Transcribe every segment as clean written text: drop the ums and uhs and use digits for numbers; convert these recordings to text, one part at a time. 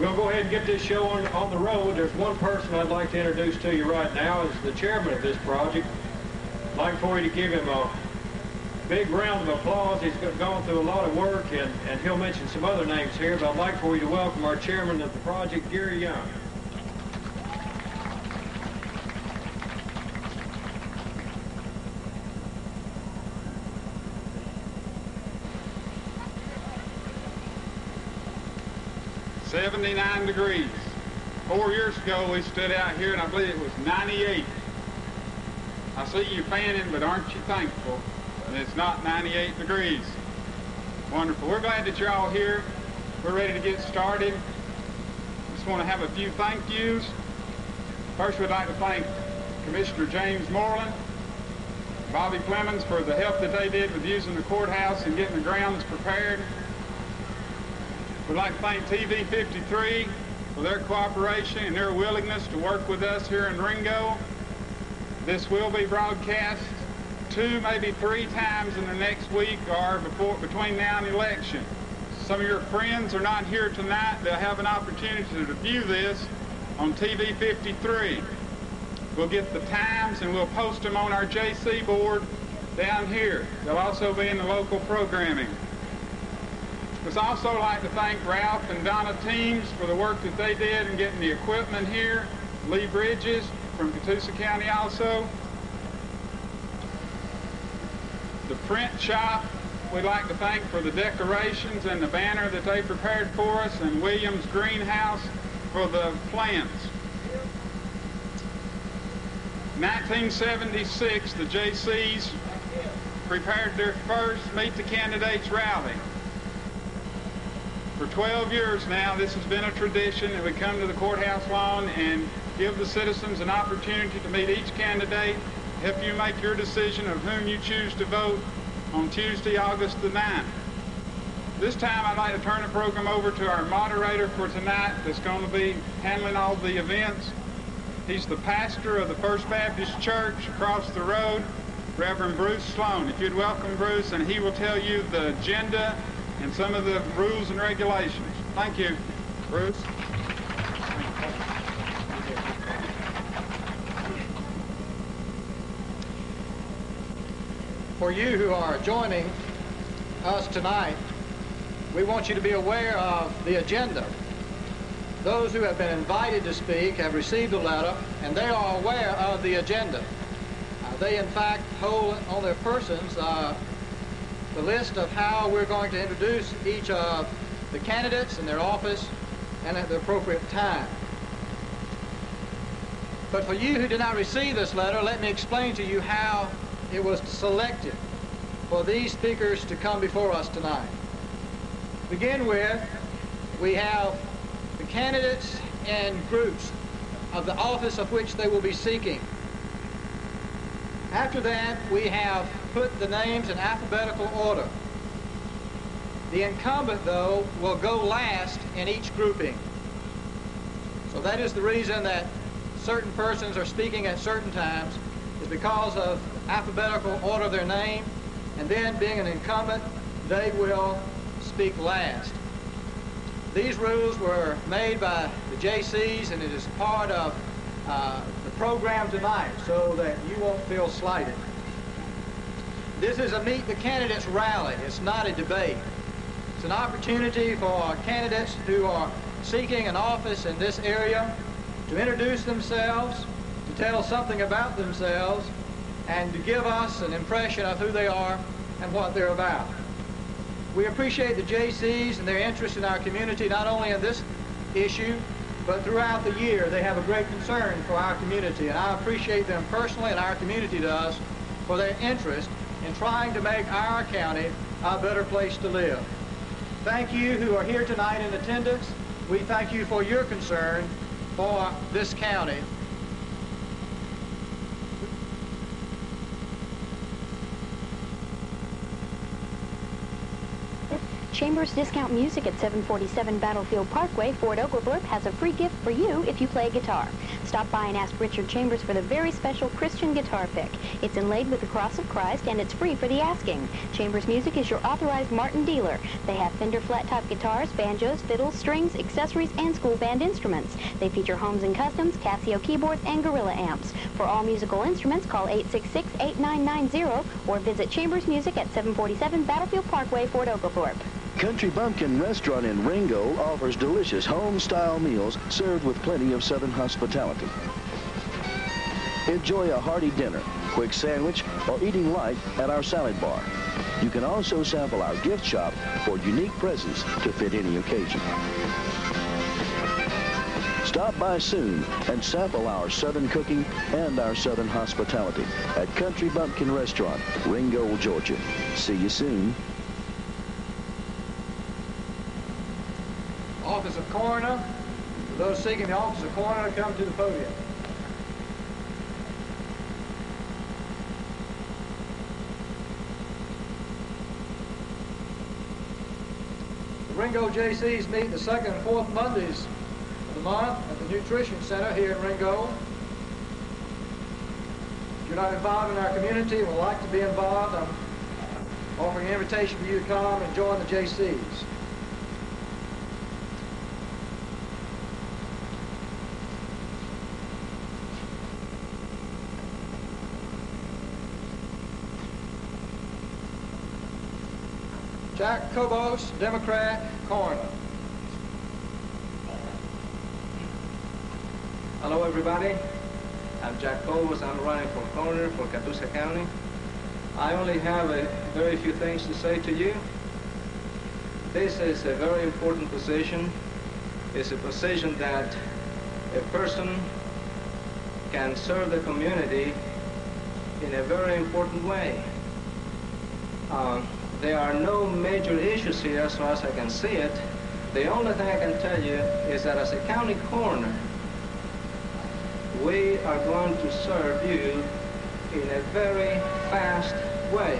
going to go ahead and get this show on the road. There's one person I'd like to introduce to you right now is the chairman of this project. I'd like for you to give him a big round of applause. He's gone through a lot of work, and he'll mention some other names here, but I'd like for you to welcome our chairman of the project, Gary Young. $79 degrees. 4 years ago we stood out here and I believe it was 98. I see you fanning, but aren't you thankful that it's not 98 degrees? Wonderful. We're glad that you're all here. We're ready to get started. Just want to have a few thank yous. First, we'd like to thank Commissioner James Moreland, Bobby Clemens for the help that they did with using the courthouse and getting the grounds prepared. We'd like to thank TV 53 for their cooperation and their willingness to work with us here in Ringgold. This will be broadcast 2, maybe 3 times in the next week or between now and election. Some of your friends are not here tonight. They'll have an opportunity to view this on TV 53. We'll get the times and we'll post them on our JayCees board down here. They'll also be in the local programming. We'd also like to thank Ralph and Donna Teams for the work that they did in getting the equipment here. Lee Bridges from Catoosa County also. The print shop, we'd like to thank for the decorations and the banner that they prepared for us, and Williams Greenhouse for the plants. 1976, the JayCees prepared their first Meet the Candidates rally. For 12 years now, this has been a tradition that we come to the courthouse lawn and give the citizens an opportunity to meet each candidate, help you make your decision of whom you choose to vote on Tuesday, August the 9th. This time, I'd like to turn the program over to our moderator for tonight that's going to be handling all the events. He's the pastor of the First Baptist Church across the road, Reverend Bruce Sloan. If you'd welcome Bruce, and he will tell you the agenda and some of the rules and regulations. Thank you, Bruce. For you who are joining us tonight, we want you to be aware of the agenda. Those who have been invited to speak have received a letter, and they are aware of the agenda. They, in fact, hold on their persons the list of how we're going to introduce each of the candidates in their office and at the appropriate time. But for you who did not receive this letter, let me explain to you how it was selected for these speakers to come before us tonight. To begin with, we have the candidates in groups of the office of which they will be seeking. After that, we have put the names in alphabetical order. The incumbent, though, will go last in each grouping. So that is the reason that certain persons are speaking at certain times, is because of alphabetical order of their name, and then being an incumbent, they will speak last. These rules were made by the JayCees, and it is part of the program tonight so that you won't feel slighted. This is a Meet the Candidates rally. It's not a debate. It's an opportunity for candidates who are seeking an office in this area to introduce themselves, to tell something about themselves, and to give us an impression of who they are and what they're about. We appreciate the JayCees and their interest in our community, not only in this issue, but throughout the year. They have a great concern for our community, and I appreciate them personally, and our community does, for their interest in trying to make our county a better place to live. Thank you who are here tonight in attendance. We thank you for your concern for this county. Chambers Discount Music at 747 Battlefield Parkway, Fort Oglethorpe has a free gift for you if you play guitar. Stop by and ask Richard Chambers for the very special Christian guitar pick. It's inlaid with the Cross of Christ and it's free for the asking. Chambers Music is your authorized Martin dealer. They have Fender flat-top guitars, banjos, fiddles, strings, accessories, and school band instruments. They feature Holmes & Customs, Casio keyboards, and Gorilla amps. For all musical instruments, call 866-8990 or visit Chambers Music at 747 Battlefield Parkway, Fort Oglethorpe. Country Bumpkin Restaurant in Ringgold offers delicious home-style meals served with plenty of Southern hospitality. Enjoy a hearty dinner, quick sandwich, or eating light at our salad bar. You can also sample our gift shop for unique presents to fit any occasion. Stop by soon and sample our Southern cooking and our Southern hospitality at Country Bumpkin Restaurant, Ringgold, Georgia. See you soon. Office of Coroner. For those seeking the Office of Coroner, come to the podium. The Ringgold JayCees meet the second and fourth Mondays of the month at the Nutrition Center here in Ringgold. If you're not involved in our community and would like to be involved, I'm offering an invitation for you to come and join the JayCees. Jack Cobos, Democrat, Coroner. Hello everybody, I'm Jack Cobos. I'm running for coroner for Catoosa County. I only have very few things to say to you. This is a very important position. It's a position that a person can serve the community in a very important way. There are no major issues here as far as I can see it. The only thing I can tell you is that as a county coroner, we are going to serve you in a very fast way.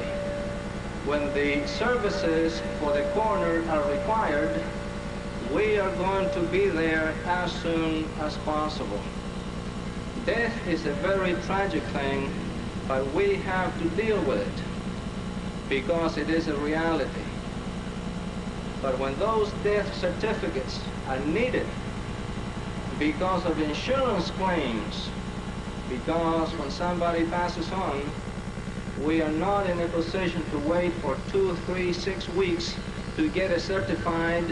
When the services for the coroner are required, we are going to be there as soon as possible. Death is a very tragic thing, but we have to deal with it because it is a reality. But when those death certificates are needed because of insurance claims, because when somebody passes on, we are not in a position to wait for 2, 3, 6 weeks to get a certified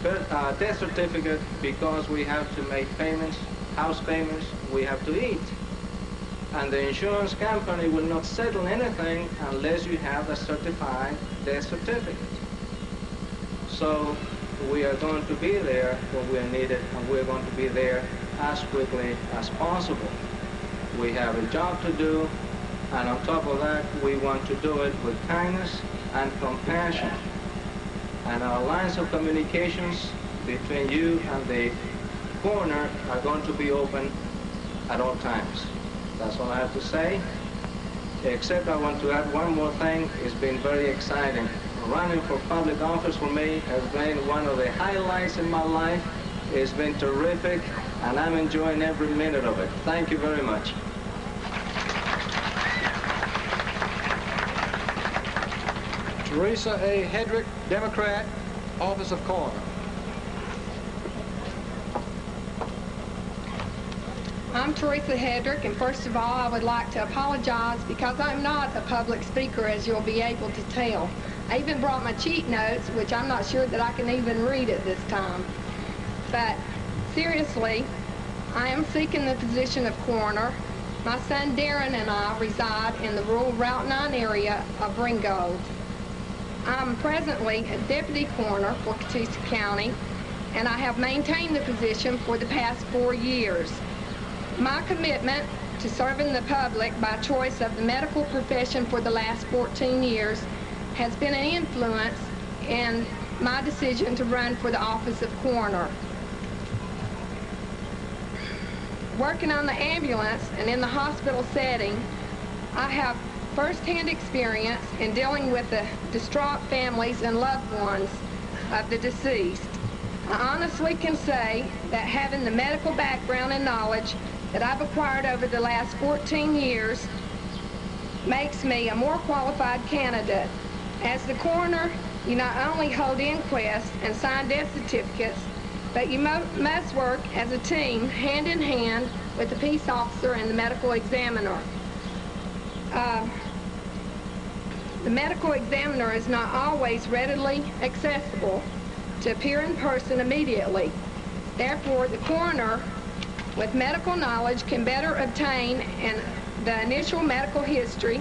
death certificate because we have to make payments, house payments, we have to eat. And the insurance company will not settle anything unless you have a certified death certificate. So we are going to be there when we are needed, and we're going to be there as quickly as possible. We have a job to do, and on top of that, we want to do it with kindness and compassion. And our lines of communications between you and the coroner are going to be open at all times. That's all I have to say, except I want to add one more thing. It's been very exciting. Running for public office for me has been one of the highlights in my life. It's been terrific, and I'm enjoying every minute of it. Thank you very much. Teresa A. Headrick, Democrat, Office of Coroner. I'm Teresa Headrick, and first of all, I would like to apologize because I'm not a public speaker, as you'll be able to tell. I even brought my cheat notes, which I'm not sure that I can even read at this time. But seriously, I am seeking the position of coroner. My son Darren and I reside in the rural Route 9 area of Ringgold. I'm presently a deputy coroner for Catoosa County, and I have maintained the position for the past 4 years. My commitment to serving the public by choice of the medical profession for the last 14 years has been an influence in my decision to run for the office of coroner. Working on the ambulance and in the hospital setting, I have first-hand experience in dealing with the distraught families and loved ones of the deceased. I honestly can say that having the medical background and knowledge that I've acquired over the last 14 years makes me a more qualified candidate. As the coroner, you not only hold inquests and sign death certificates, but you must work as a team, hand in hand, with the peace officer and the medical examiner. The medical examiner is not always readily accessible to appear in person immediately. Therefore, the coroner, with medical knowledge, can better obtain the initial medical history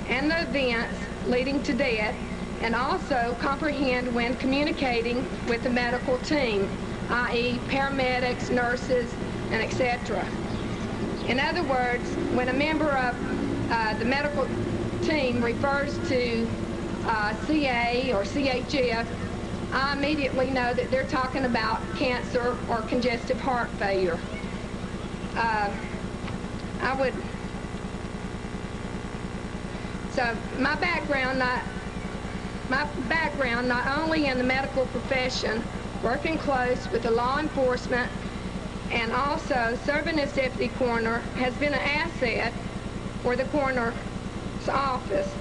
and the events leading to death, and also comprehend when communicating with the medical team, i.e. paramedics, nurses, and etc. In other words, when a member of the medical team refers to CA or CHF, I immediately know that they're talking about cancer or congestive heart failure. So my background not only in the medical profession, working close with the law enforcement, and also serving as deputy coroner, has been an asset for the coroner's office.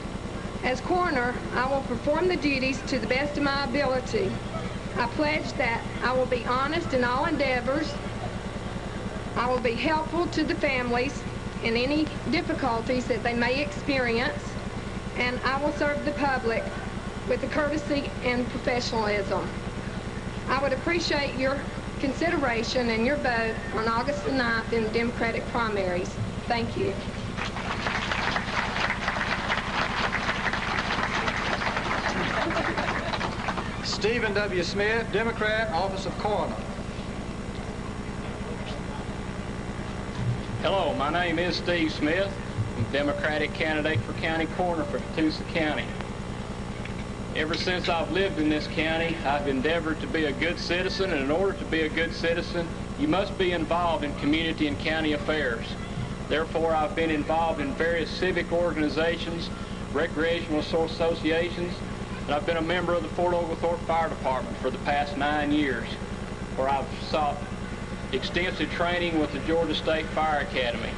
As coroner, I will perform the duties to the best of my ability. I pledge that I will be honest in all endeavors. I will be helpful to the families in any difficulties that they may experience, and I will serve the public with the courtesy and professionalism. I would appreciate your consideration and your vote on August the 9th in the Democratic primaries. Thank you. Stephen W. Smith, Democrat, Office of Coroner. Hello, my name is Steve Smith. I'm a Democratic candidate for county coroner for Catoosa County. Ever since I've lived in this county, I've endeavored to be a good citizen, and in order to be a good citizen, you must be involved in community and county affairs. Therefore, I've been involved in various civic organizations, recreational associations, and I've been a member of the Fort Oglethorpe Fire Department for the past 9 years, where I've sought extensive training with the Georgia State Fire Academy.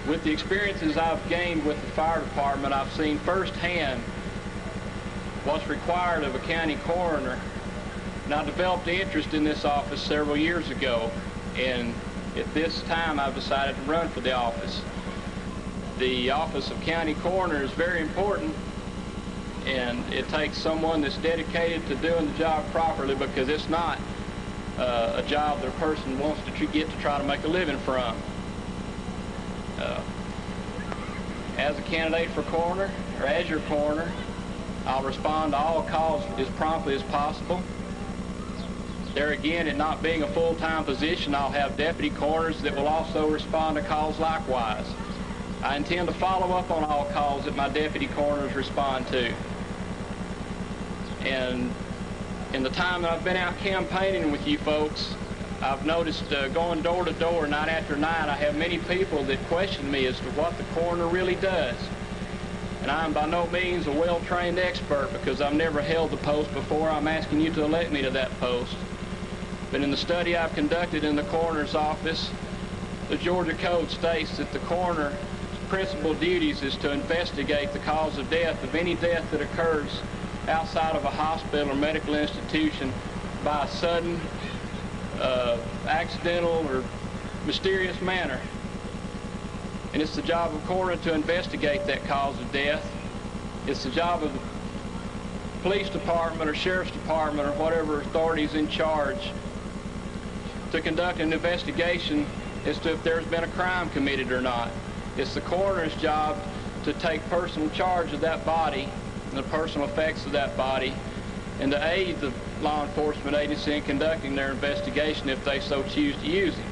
With the experiences I've gained with the fire department, I've seen firsthand what's required of a county coroner, and I developed an interest in this office several years ago, and at this time I've decided to run for the office. The office of county coroner is very important, and it takes someone that's dedicated to doing the job properly, because it's not a job that a person wants to get to try to make a living from. As a candidate for coroner, or as your coroner, I'll respond to all calls as promptly as possible. There again, it not being a full-time position, I'll have deputy coroners that will also respond to calls likewise. I intend to follow up on all calls that my deputy coroners respond to. And in the time that I've been out campaigning with you folks, I've noticed going door to door, night after night, I have many people that question me as to what the coroner really does. And I'm by no means a well-trained expert, because I've never held the post before. I'm asking you to elect me to that post. But in the study I've conducted in the coroner's office, the Georgia Code states that the coroner's principal duties is to investigate the cause of death of any death that occurs outside of a hospital or medical institution by a sudden, accidental, or mysterious manner. And it's the job of coroner to investigate that cause of death. It's the job of the police department or sheriff's department or whatever authority's in charge to conduct an investigation as to if there's been a crime committed or not. It's the coroner's job to take personal charge of that body and the personal effects of that body, and to aid the law enforcement agency in conducting their investigation if they so choose to use it.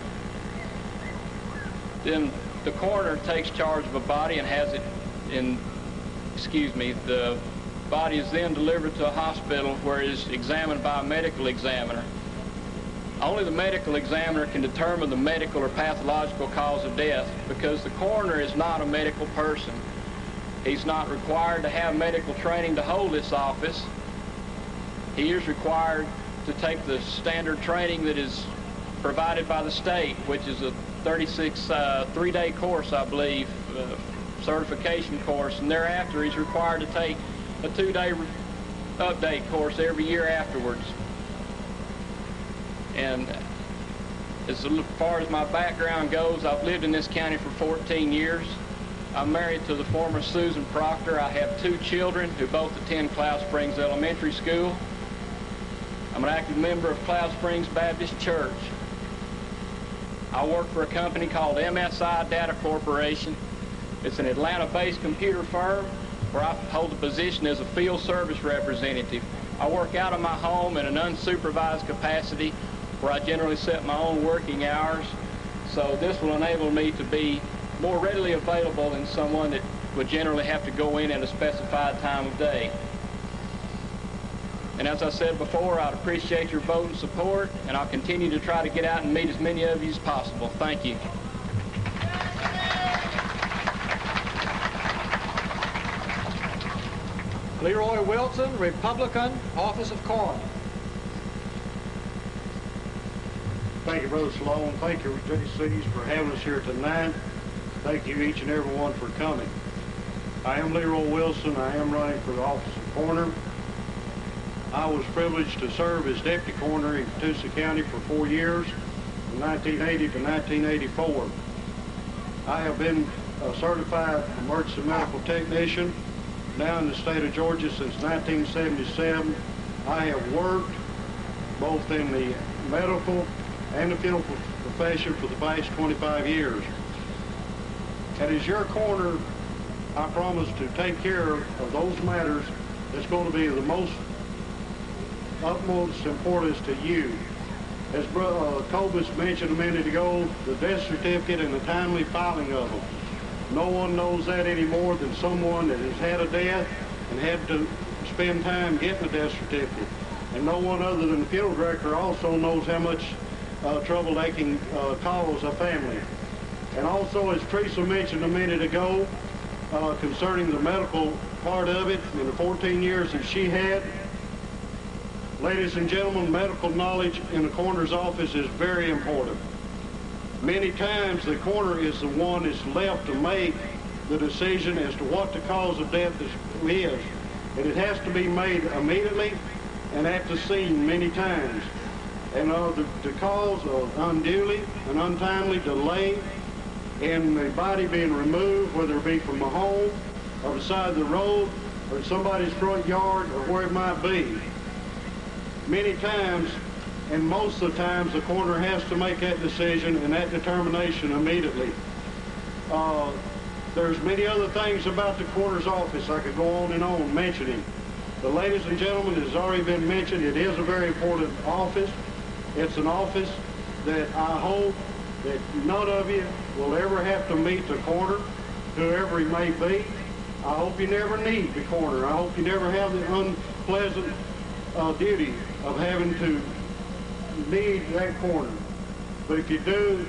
Then the coroner takes charge of a body and has it the body is then delivered to a hospital where it is examined by a medical examiner. Only the medical examiner can determine the medical or pathological cause of death, because the coroner is not a medical person. He's not required to have medical training to hold this office. He is required to take the standard training that is provided by the state, which is a 3-day course, I believe, certification course, and thereafter he's required to take a 2-day update course every year afterwards. And as far as my background goes, I've lived in this county for 14 years. I'm married to the former Susan Proctor. I have 2 children who both attend Cloud Springs Elementary School. I'm an active member of Cloud Springs Baptist Church. I work for a company called MSI Data Corporation. It's an Atlanta-based computer firm where I hold the position as a field service representative. I work out of my home in an unsupervised capacity where I generally set my own working hours. So this will enable me to be more readily available than someone that would generally have to go in at a specified time of day. And as I said before, I'd appreciate your vote and support, and I'll continue to try to get out and meet as many of you as possible. Thank you. Leroy Wilson, Republican, Office of Corn. Thank you, Brother Sloan. Thank you, JayCees, for having us here tonight. Thank you, each and every one, for coming. I am Leroy Wilson. I am running for the office of coroner. I was privileged to serve as deputy coroner in Catoosa County for 4 years, from 1980 to 1984. I have been a certified emergency medical technician now in the state of Georgia since 1977. I have worked both in the medical and the funeral profession for the past 25 years. And as your coroner, I promise to take care of those matters that's going to be the most utmost importance to you. As Cobos mentioned a minute ago, the death certificate and the timely filing of them. No one knows that any more than someone that has had a death and had to spend time getting a death certificate. And no one other than the funeral director also knows how much trouble they can cause a family. And also, as Teresa mentioned a minute ago, concerning the medical part of it, in the 14 years that she had, ladies and gentlemen, medical knowledge in the coroner's office is very important. Many times the coroner is the one that's left to make the decision as to what the cause of death is. And it has to be made immediately and at the scene many times. And the cause of unduly and untimely delay in the body being removed, whether it be from a home or beside the road or somebody's front yard or where it might be. Many times, and most of the times, the coroner has to make that decision and that determination immediately. There's many other things about the coroner's office I could go on and on mentioning. But ladies and gentlemen, it has already been mentioned, it is a very important office. It's an office that I hope that none of you will ever have to meet the coroner, whoever he may be. I hope you never need the coroner. I hope you never have the unpleasant duty of having to need that coroner. But if you do,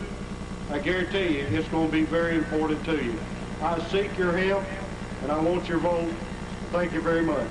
I guarantee you it's going to be very important to you. I seek your help, and I want your vote. Thank you very much.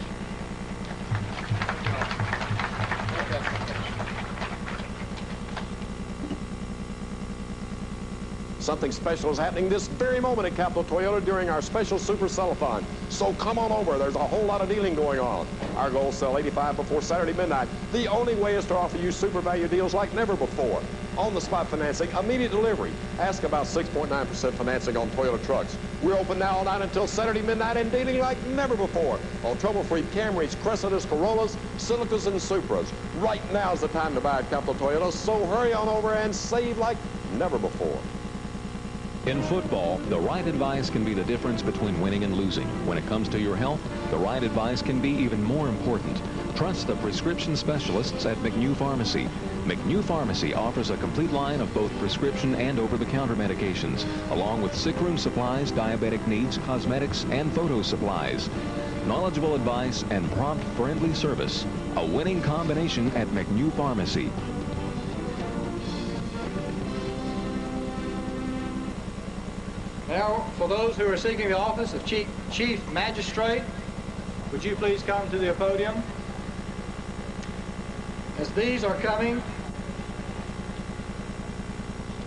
Something special is happening this very moment at Capital Toyota during our special Super Sell-a-thon. So come on over. There's a whole lot of dealing going on. Our goal is sell 85 before Saturday midnight. The only way is to offer you super value deals like never before. On-the-spot financing, immediate delivery. Ask about 6.9% financing on Toyota trucks. We're open now all night until Saturday midnight and dealing like never before on trouble-free Camrys, Cressidas, Corollas, Silicas, and Supras. Right now is the time to buy a Capital Toyota, so hurry on over and save like never before. In football, the right advice can be the difference between winning and losing. When it comes to your health, the right advice can be even more important. Trust the prescription specialists at McNew Pharmacy. McNew Pharmacy offers a complete line of both prescription and over-the-counter medications, along with sick room supplies, diabetic needs, cosmetics, and photo supplies. Knowledgeable advice and prompt, friendly service. A winning combination at McNew Pharmacy. Now, for those who are seeking the office of Chief Magistrate, would you please come to the podium? As these are coming,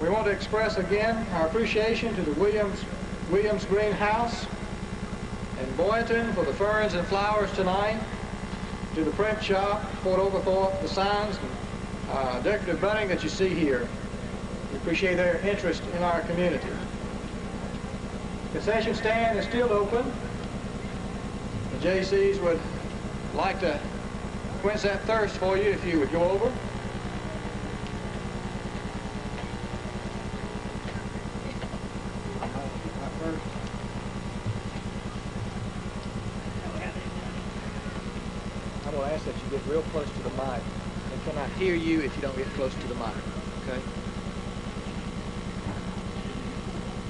we want to express again our appreciation to the Williams Greenhouse in Boynton for the ferns and flowers tonight, to the print shop, Fort Oglethorpe, the signs and decorative bunting that you see here. We appreciate their interest in our community. The concession stand is still open. The JayCees would like to quench that thirst for you if you would go over. I'm going to ask that you get real close to the mic. They cannot hear you if you don't get close to the mic, okay?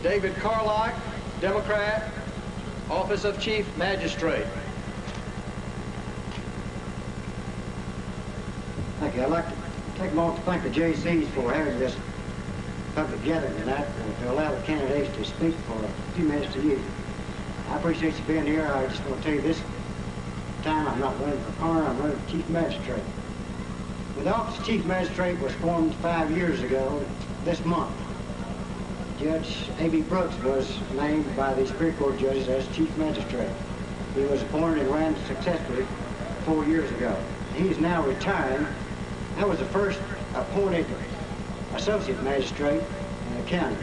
David Carlock, Democrat, Office of Chief Magistrate. Thank you. I'd like to take a moment to thank the JayCees for having this public gathering tonight and to allow the candidates to speak for a few minutes to you. I appreciate you being here. I just want to tell you this time I'm not running for coroner, I'm running for Chief Magistrate. Well, the Office of Chief Magistrate was formed 5 years ago this month. Judge A.B. Brooks was named by the Superior Court judges as Chief Magistrate. He was appointed and ran successfully 4 years ago. He is now retiring. I was the first appointed Associate Magistrate in the county.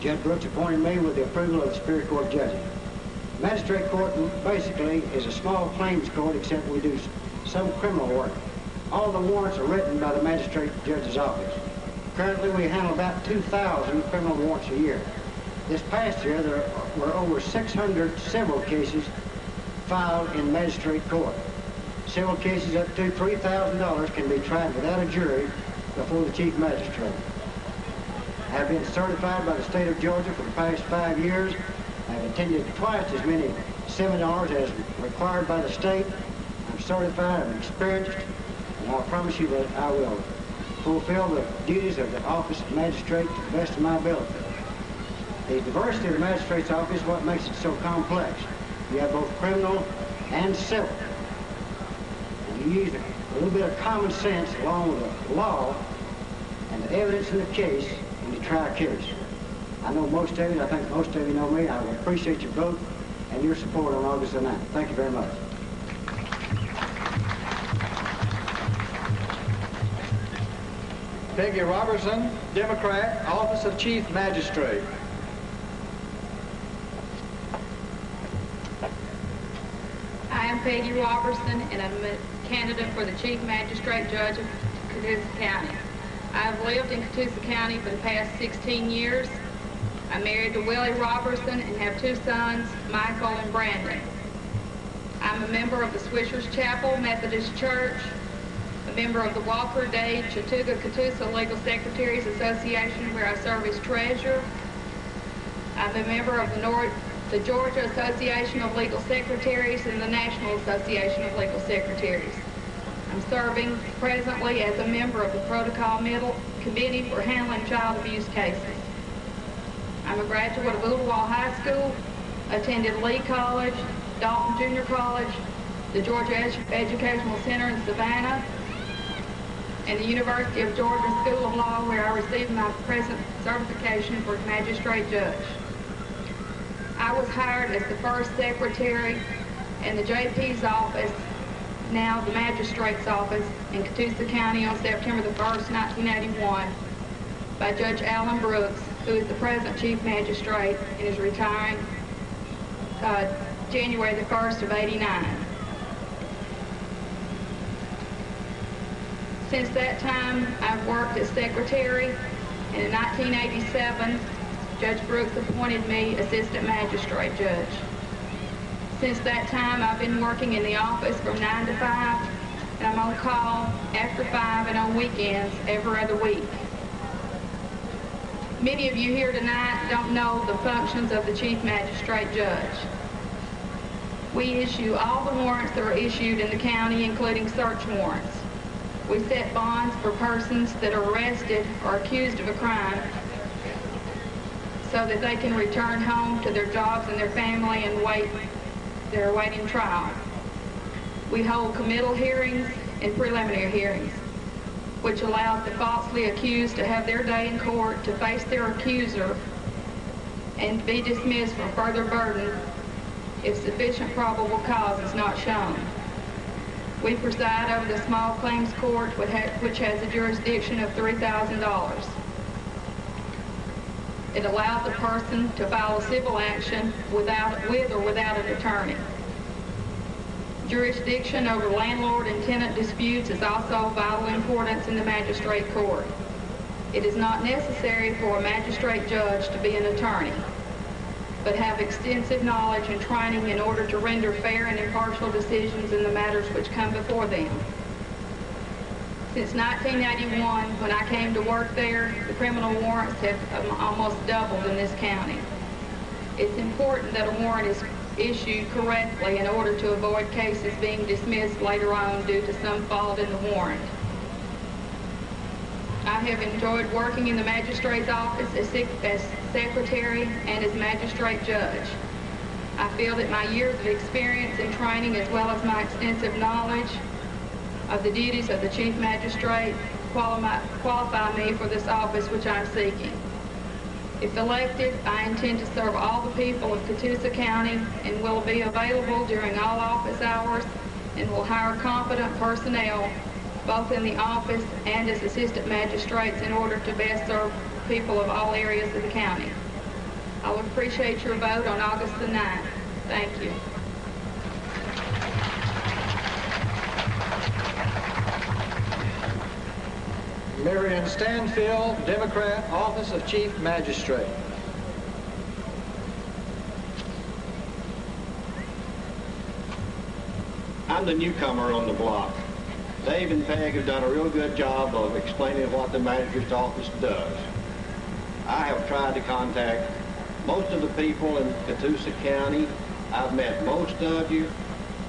Judge Brooks appointed me with the approval of the Superior Court judges. Magistrate Court basically is a small claims court, except we do some criminal work. All the warrants are written by the Magistrate Judge's office. Currently, we handle about 2,000 criminal warrants a year. This past year, there were over 600 civil cases filed in Magistrate Court. Civil cases up to $3,000 can be tried without a jury before the Chief Magistrate. I've been certified by the state of Georgia for the past 5 years. I've attended twice as many seminars as required by the state. I'm certified, I'm experienced, and I promise you that I will fulfill the duties of the Office of Magistrate to the best of my ability. The diversity of the Magistrate's office is what makes it so complex. You have both criminal and civil. And you use a little bit of common sense along with the law and the evidence in the case when you try a case. I know most of you, I think most of you know me. I would appreciate your vote and your support on August the 9th. Thank you very much. Peggy Roberson, Democrat, Office of Chief Magistrate. I am Peggy Roberson, and I'm a candidate for the Chief Magistrate Judge of Catoosa County. I have lived in Catoosa County for the past 16 years. I'm married to Willie Roberson and have 2 sons, Michael and Brandon. I'm a member of the Swishers Chapel Methodist Church, a member of the Walker Day Chattooga Catoosa Legal Secretaries Association, where I serve as treasurer. I'm a member of the Georgia Association of Legal Secretaries and the National Association of Legal Secretaries. I'm serving presently as a member of the Protocol Committee for Handling Child Abuse Cases. I'm a graduate of Ooltewah High School, attended Lee College, Dalton Junior College, the Georgia Educational Center in Savannah, and the University of Georgia School of Law, where I received my present certification for magistrate judge. I was hired as the first secretary in the JP's office, now the magistrate's office, in Catoosa County on September the 1st, 1981, by Judge Allen Brooks, who is the present chief magistrate and is retiring January the 1st of '89. Since that time, I've worked as secretary, and in 1987, Judge Brooks appointed me assistant magistrate judge. Since that time, I've been working in the office from 9 to 5, and I'm on call after 5 and on weekends every other week. Many of you here tonight don't know the functions of the chief magistrate judge. We issue all the warrants that are issued in the county, including search warrants. We set bonds for persons that are arrested or accused of a crime. so that they can return home to their jobs and their family and they're awaiting trial. We hold committal hearings and preliminary hearings, which allows the falsely accused to have their day in court, to face their accuser, and be dismissed from further burden if sufficient probable cause is not shown. We preside over the small claims court, which has a jurisdiction of $3,000. It allows a person to file a civil action with or without an attorney. Jurisdiction over landlord and tenant disputes is also of vital importance in the magistrate court. It is not necessary for a magistrate judge to be an attorney, but have extensive knowledge and training in order to render fair and impartial decisions in the matters which come before them. Since 1981, when I came to work there, the criminal warrants have almost doubled in this county. It's important that a warrant is issued correctly in order to avoid cases being dismissed later on due to some fault in the warrant. I have enjoyed working in the magistrate's office as secretary and as magistrate judge. I feel that my years of experience and training, as well as my extensive knowledge of the duties of the chief magistrate, qualify me for this office which I'm seeking. If elected, I intend to serve all the people of Catoosa County and will be available during all office hours and will hire competent personnel both in the office and as assistant magistrates in order to best serve people of all areas of the county. I would appreciate your vote on August the 9th. Thank you. Marion Stanfield, Democrat, Office of Chief Magistrate. I'm the newcomer on the block. Dave and Peg have done a real good job of explaining what the magistrate's office does. I have tried to contact most of the people in Catoosa County. I've met most of you,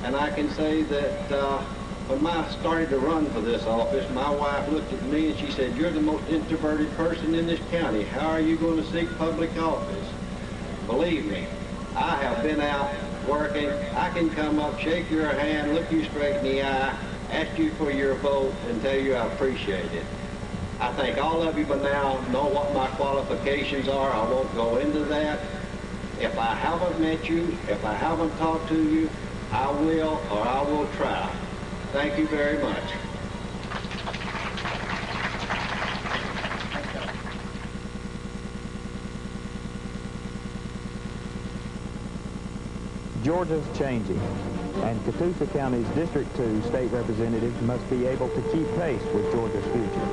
and I can say that when I started to run for this office, my wife looked at me and she said, "You're the most introverted person in this county. How are you going to seek public office?" Believe me, I have been out working. I can come up, shake your hand, look you straight in the eye, ask you for your vote, and tell you I appreciate it. I think all of you by now know what my qualifications are. I won't go into that. If I haven't met you, if I haven't talked to you, I will, or I will try. Thank you very much. Georgia's changing, and Catoosa County's District 2 state representatives must be able to keep pace with Georgia's future.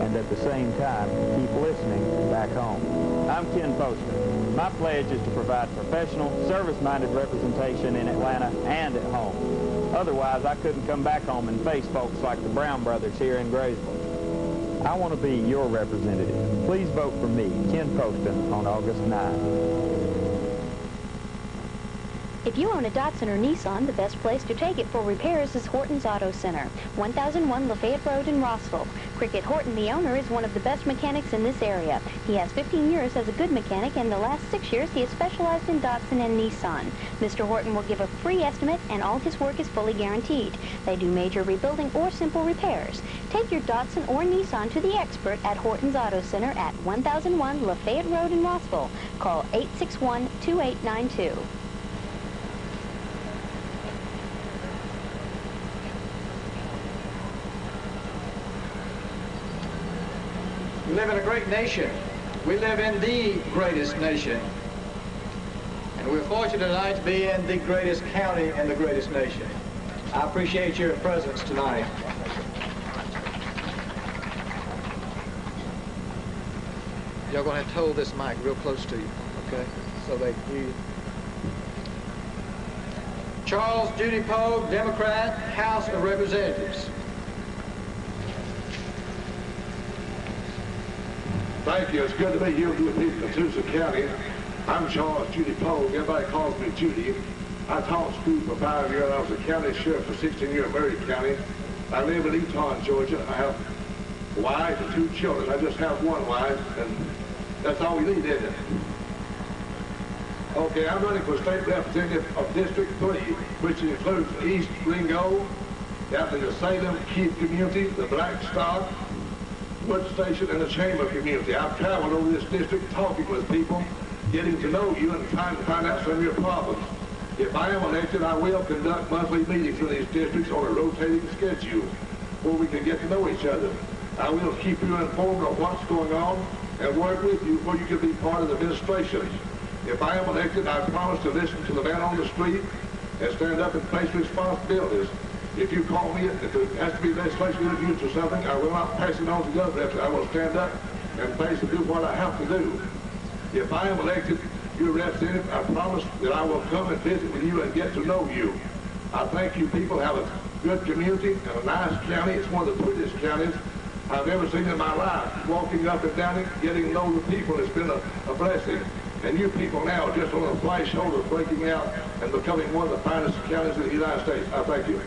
And at the same time, keep listening back home. I'm Ken Poston. My pledge is to provide professional, service-minded representation in Atlanta and at home. Otherwise, I couldn't come back home and face folks like the Brown brothers here in Graysville. I want to be your representative. Please vote for me, Ken Poston, on August 9th. If you own a Datsun or Nissan, the best place to take it for repairs is Horton's Auto Center, 1001 Lafayette Road in Rossville. Cricket Horton, the owner, is one of the best mechanics in this area. He has 15 years as a good mechanic, and the last 6 years he has specialized in Datsun and Nissan. Mr. Horton will give a free estimate, and all his work is fully guaranteed. They do major rebuilding or simple repairs. Take your Datsun or Nissan to the expert at Horton's Auto Center at 1001 Lafayette Road in Rossville. Call 861-2892. We live in a great nation. We live in the greatest nation. And we're fortunate tonight to be in the greatest county in the greatest nation. I appreciate your presence tonight. Y'all gonna have to hold this mic real close to you, okay? So they hear you. Charles Judy Poag, Democrat, House of Representatives. Thank you. It's good to be here with you in Catoosa County. I'm Charles Judy Poag. Everybody calls me Judy. I taught school for 5 years. I was a county sheriff for 16 years in Marion County. I live in Eton, Georgia. I have a wife and 2 children. I just have one wife, and That's all we need, isn't it? Okay, I'm running for state representative of District 3, which includes East Ringgold, down to the Salem Keith community, the Blackstock, Wood Station, and the Chamber community. I've traveled over this district talking with people, getting to know you and trying to find out some of your problems. If I am elected, I will conduct monthly meetings in these districts on a rotating schedule where we can get to know each other. I will keep you informed of what's going on and work with you where you can be part of the administration. If I am elected, I promise to listen to the man on the street and stand up and face responsibilities. If you call me, if there has to be legislation introduced or something, I will not pass it on to the other. I will stand up and face and do what I have to do. If I am elected, your representative, I promise that I will come and visit with you and get to know you. I think you people have a good community and a nice county. It's one of the prettiest counties I've ever seen in my life. Walking up and down it, getting to know the people, it's been a blessing. And you people now are just on the threshold of breaking out and becoming one of the finest counties in the United States. I thank you.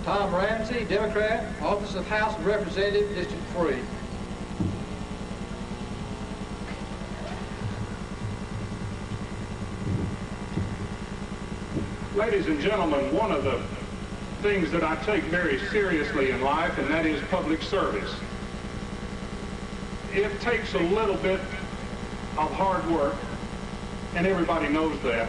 Tom Ramsey, Democrat, Office of House of Representative, District 3. Ladies and gentlemen, one of the things that I take very seriously in life, and that is public service. It takes a little bit of hard work, and everybody knows that.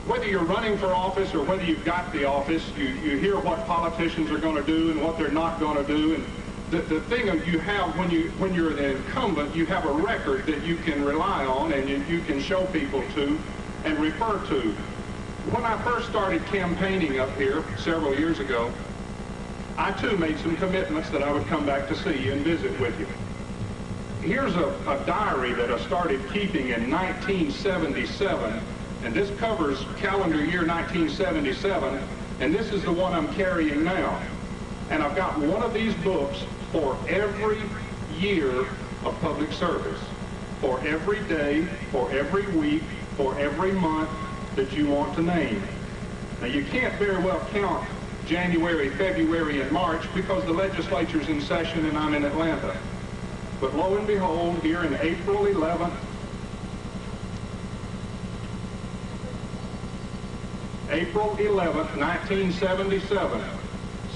Whether you're running for office or whether you've got the office, you hear what politicians are going to do and what they're not going to do. And the thing you have when you're an incumbent, you have a record that you can rely on and you can show people to and refer to. When I first started campaigning up here several years ago, I too made some commitments that I would come back to see you and visit with you. Here's a diary that I started keeping in 1977, and this covers calendar year 1977, and this is the one I'm carrying now. And I've got one of these books for every year of public service, for every day, for every week, for every month that you want to name. Now, you can't very well count January, February, and March because the legislature's in session and I'm in Atlanta. But lo and behold, here in April 11th, April 11th, 1977,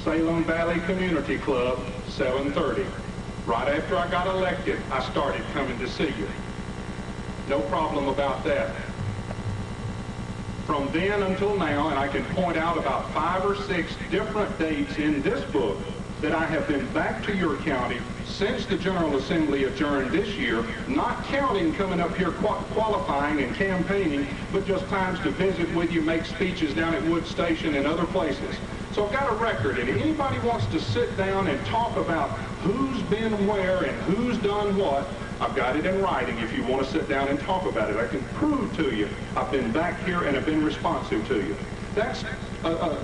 Salem Valley Community Club, 7:30. Right after I got elected, I started coming to see you. No problem about that. From then until now, and I can point out about 5 or 6 different dates in this book that I have been back to your county since the General Assembly adjourned this year, not counting coming up here qualifying and campaigning, but just times to visit with you, make speeches down at Wood Station and other places. So I've got a record, and if anybody wants to sit down and talk about who's been where and who's done what, I've got it in writing if you want to sit down and talk about it. I can prove to you I've been back here and have been responsive to you. That's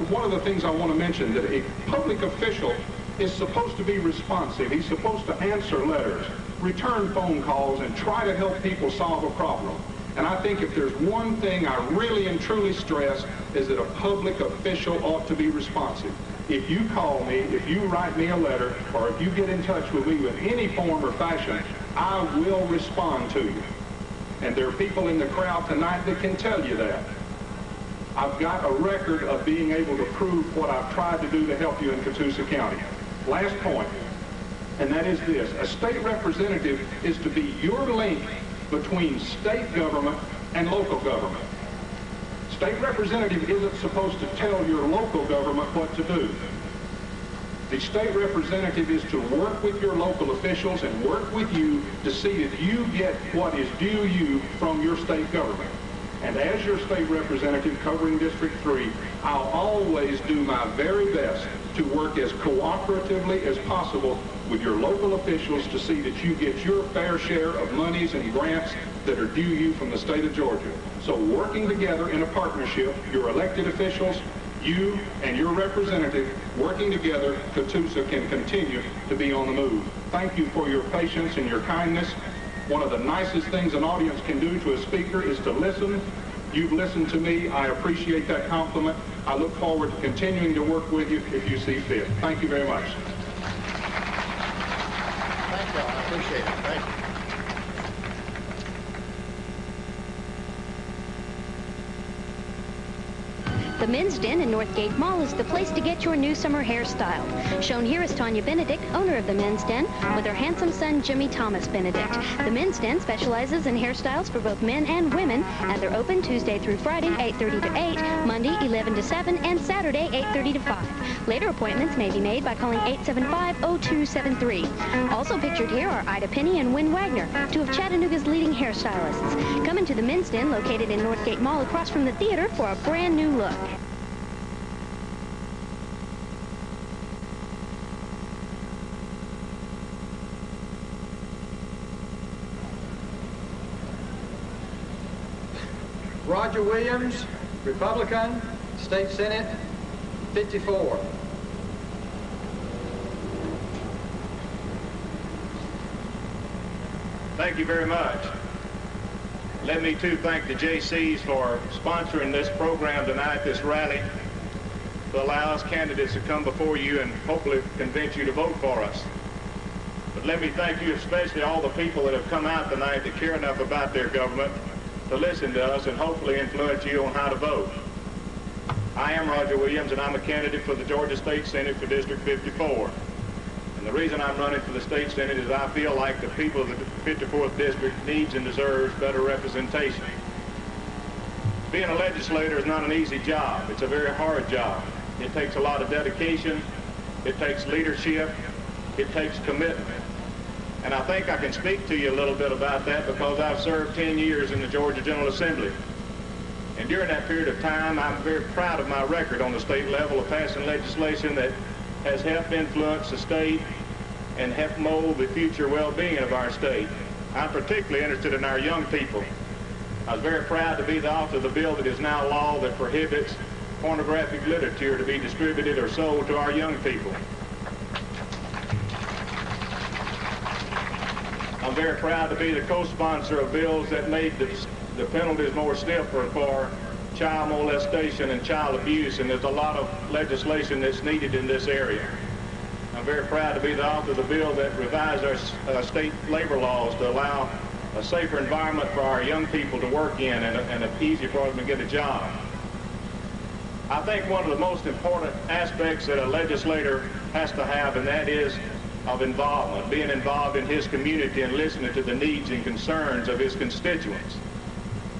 one of the things I want to mention, that a public official is supposed to be responsive. He's supposed to answer letters, return phone calls, and try to help people solve a problem. And I think if there's one thing I really and truly stress is that a public official ought to be responsive. If you call me, if you write me a letter, or if you get in touch with me in any form or fashion, I will respond to you. And there are people in the crowd tonight that can tell you that. I've got a record of being able to prove what I've tried to do to help you in Catoosa County. Last point, and that is this. A state representative is to be your link between state government and local government. State representative isn't supposed to tell your local government what to do. The state representative is to work with your local officials and work with you to see that you get what is due you from your state government. And as your state representative covering District 3, I'll always do my very best to work as cooperatively as possible with your local officials to see that you get your fair share of monies and grants that are due you from the state of Georgia. So working together in a partnership, your elected officials, you and your representative, working together, Catoosa can continue to be on the move. Thank you for your patience and your kindness. One of the nicest things an audience can do to a speaker is to listen You've listened to me. I appreciate that compliment. I look forward to continuing to work with you if you see fit. Thank you very much. Thank you. I appreciate it. Thank you. The Men's Den in Northgate Mall is the place to get your new summer hairstyle. Shown here is Tanya Benedict, owner of the Men's Den, with her handsome son, Jimmy Thomas Benedict. The Men's Den specializes in hairstyles for both men and women, and they're open Tuesday through Friday, 8:30 to 8, Monday, 11 to 7, and Saturday, 8:30 to 5. Later appointments may be made by calling 875-0273. Also pictured here are Ida Penny and Wynn Wagner, two of Chattanooga's leading hairstylists. Come into the Men's Den, located in Northgate Mall across from the theater, for a brand new look. Roger Williams, Republican, State Senate, 54. Thank you very much. Let me too thank the JayCees for sponsoring this program tonight, this rally, to allow us candidates to come before you and hopefully convince you to vote for us. But let me thank you, especially all the people that have come out tonight that care enough about their government to listen to us and hopefully influence you on how to vote. I am Roger Williams, and I'm a candidate for the Georgia State Senate for District 54. And the reason I'm running for the State Senate is I feel like the people of the 54th District needs and deserves better representation. Being a legislator is not an easy job. It's a very hard job. It takes a lot of dedication. It takes leadership. It takes commitment. And I think I can speak to you a little bit about that because I've served 10 years in the Georgia General Assembly. And during that period of time, I'm very proud of my record on the state level of passing legislation that has helped influence the state and helped mold the future well-being of our state. I'm particularly interested in our young people. I was very proud to be the author of the bill that is now law that prohibits pornographic literature to be distributed or sold to our young people. I'm very proud to be the co-sponsor of bills that made the penalties more stiffer for child molestation and child abuse, and there's a lot of legislation that's needed in this area. I'm very proud to be the author of the bill that revised our state labor laws to allow a safer environment for our young people to work in and easier for them to get a job. I think one of the most important aspects that a legislator has to have, and that is of involvement, being involved in his community and listening to the needs and concerns of his constituents.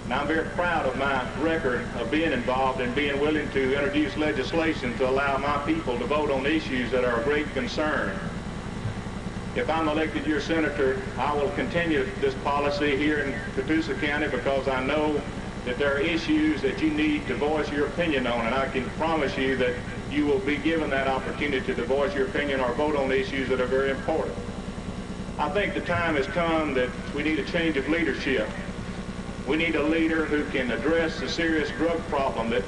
And I'm very proud of my record of being involved and being willing to introduce legislation to allow my people to vote on issues that are of great concern. If I'm elected your senator, I will continue this policy here in Catoosa County because I know that there are issues that you need to voice your opinion on, and I can promise you that you will be given that opportunity to voice your opinion or vote on issues that are very important. I think the time has come that we need a change of leadership. We need a leader who can address the serious drug problem that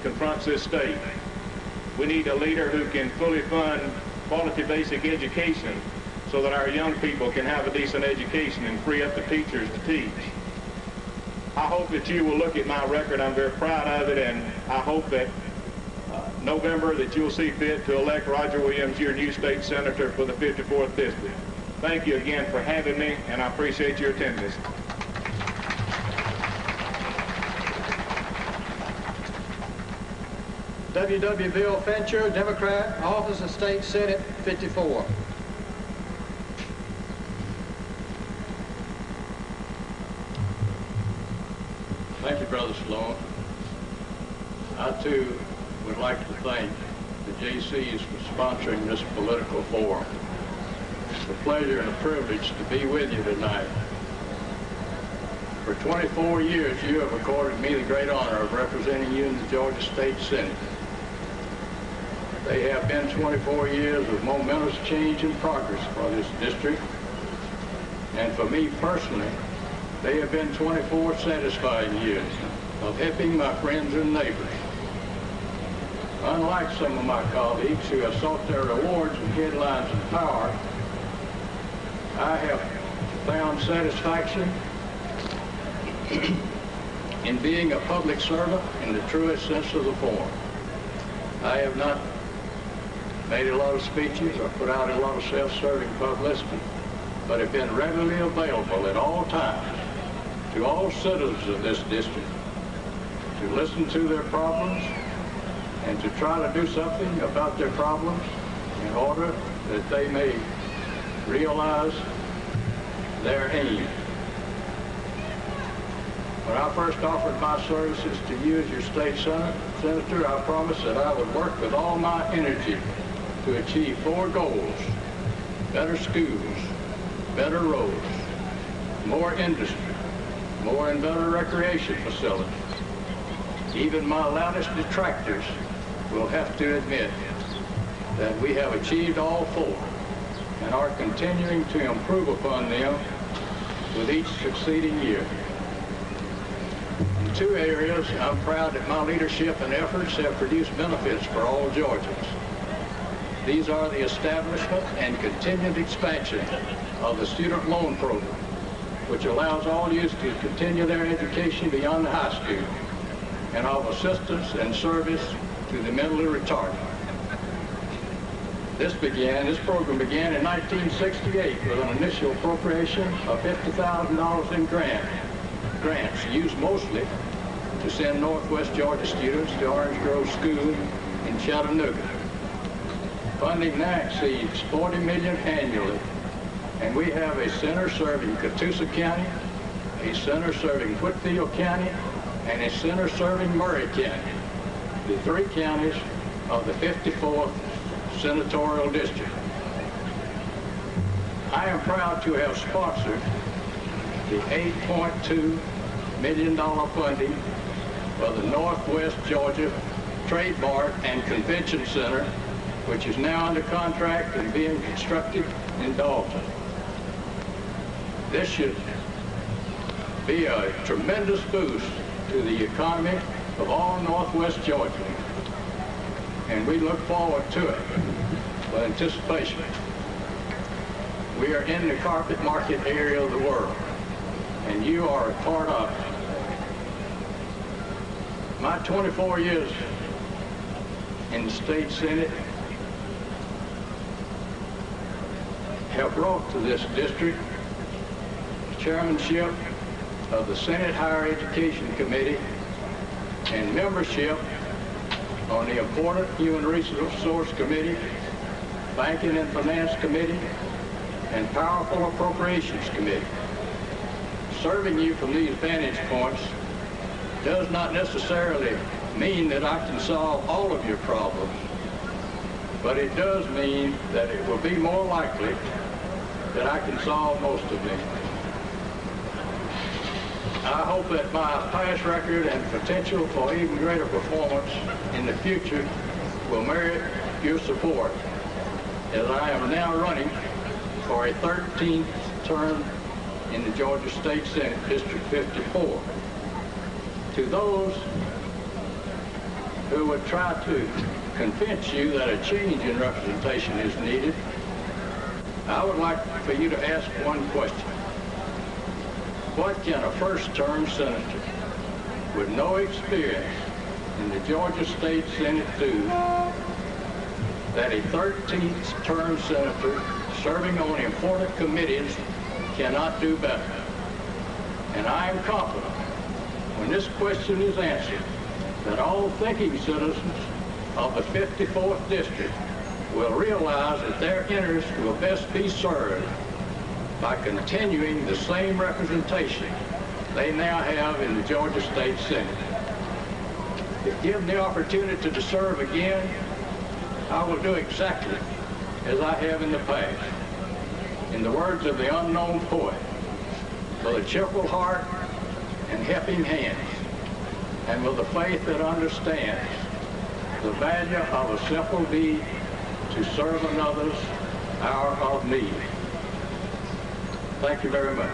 confronts this state. We need a leader who can fully fund quality basic education so that our young people can have a decent education and free up the teachers to teach. I hope that you will look at my record. I'm very proud of it, and I hope that November that you'll see fit to elect Roger Williams, your new state senator for the 54th District. Thank you again for having me, and I appreciate your attendance. W.W. Bill Fincher, Democrat, Office of State Senate, 54. Thank you, Brother Sloan. I, too, would like to thank the JayCees for sponsoring this political forum. It's a pleasure and a privilege to be with you tonight. For 24 years, you have accorded me the great honor of representing you in the Georgia State Senate. They have been 24 years of momentous change and progress for this district. And for me personally, they have been 24 satisfying years of helping my friends and neighbors. Unlike some of my colleagues who have sought their rewards in headlines and power, I have found satisfaction in being a public servant in the truest sense of the form. I have not made a lot of speeches or put out a lot of self-serving publicity, but have been readily available at all times to all citizens of this district to listen to their problems and to try to do something about their problems in order that they may realize their aim. When I first offered my services to you as your state senator, I promised that I would work with all my energy to achieve 4 goals: better schools, better roads, more industry, more and better recreation facilities. Even my loudest detractors will have to admit that we have achieved all 4 and are continuing to improve upon them with each succeeding year. In 2 areas, I'm proud that my leadership and efforts have produced benefits for all Georgians. These are the establishment and continued expansion of the student loan program, which allows all youth to continue their education beyond the high school, and of assistance and service to the mentally retarded. This program began in 1968 with an initial appropriation of $50,000 in grants used mostly to send Northwest Georgia students to Orange Grove School in Chattanooga. Funding now exceeds $40 million annually, and we have a center serving Catoosa County, a center serving Whitfield County, and a center serving Murray County, the 3 counties of the 54th Senatorial District. I am proud to have sponsored the $8.2 million funding for the Northwest Georgia Trademark and Convention Center, which is now under contract and being constructed in Dalton. This should be a tremendous boost to the economy of all Northwest Georgia, and we look forward to it with anticipation. We are in the carpet market area of the world, and you are a part of it. My 24 years in the state Senate have brought to this district chairmanship of the Senate Higher Education Committee and membership on the important Human Resource Committee, Banking and Finance Committee, and Powerful Appropriations Committee. Serving you from these vantage points does not necessarily mean that I can solve all of your problems, but it does mean that it will be more likely that I can solve most of them. I hope that my past record and potential for even greater performance in the future will merit your support, as I am now running for a 13th term in the Georgia State Senate, District 54. To those who would try to convince you that a change in representation is needed, I would like for you to ask one question. What can a first-term senator with no experience in the Georgia State Senate do that a 13th term senator serving on important committees cannot do better? And I am confident when this question is answered that all thinking citizens of the 54th District will realize that their interests will best be served by continuing the same representation they now have in the Georgia State Senate. If given the opportunity to serve again, I will do exactly as I have in the past. In the words of the unknown poet, with a cheerful heart and helping hands, and with a faith that understands the value of a simple deed to serve another's hour of need. Thank you very much.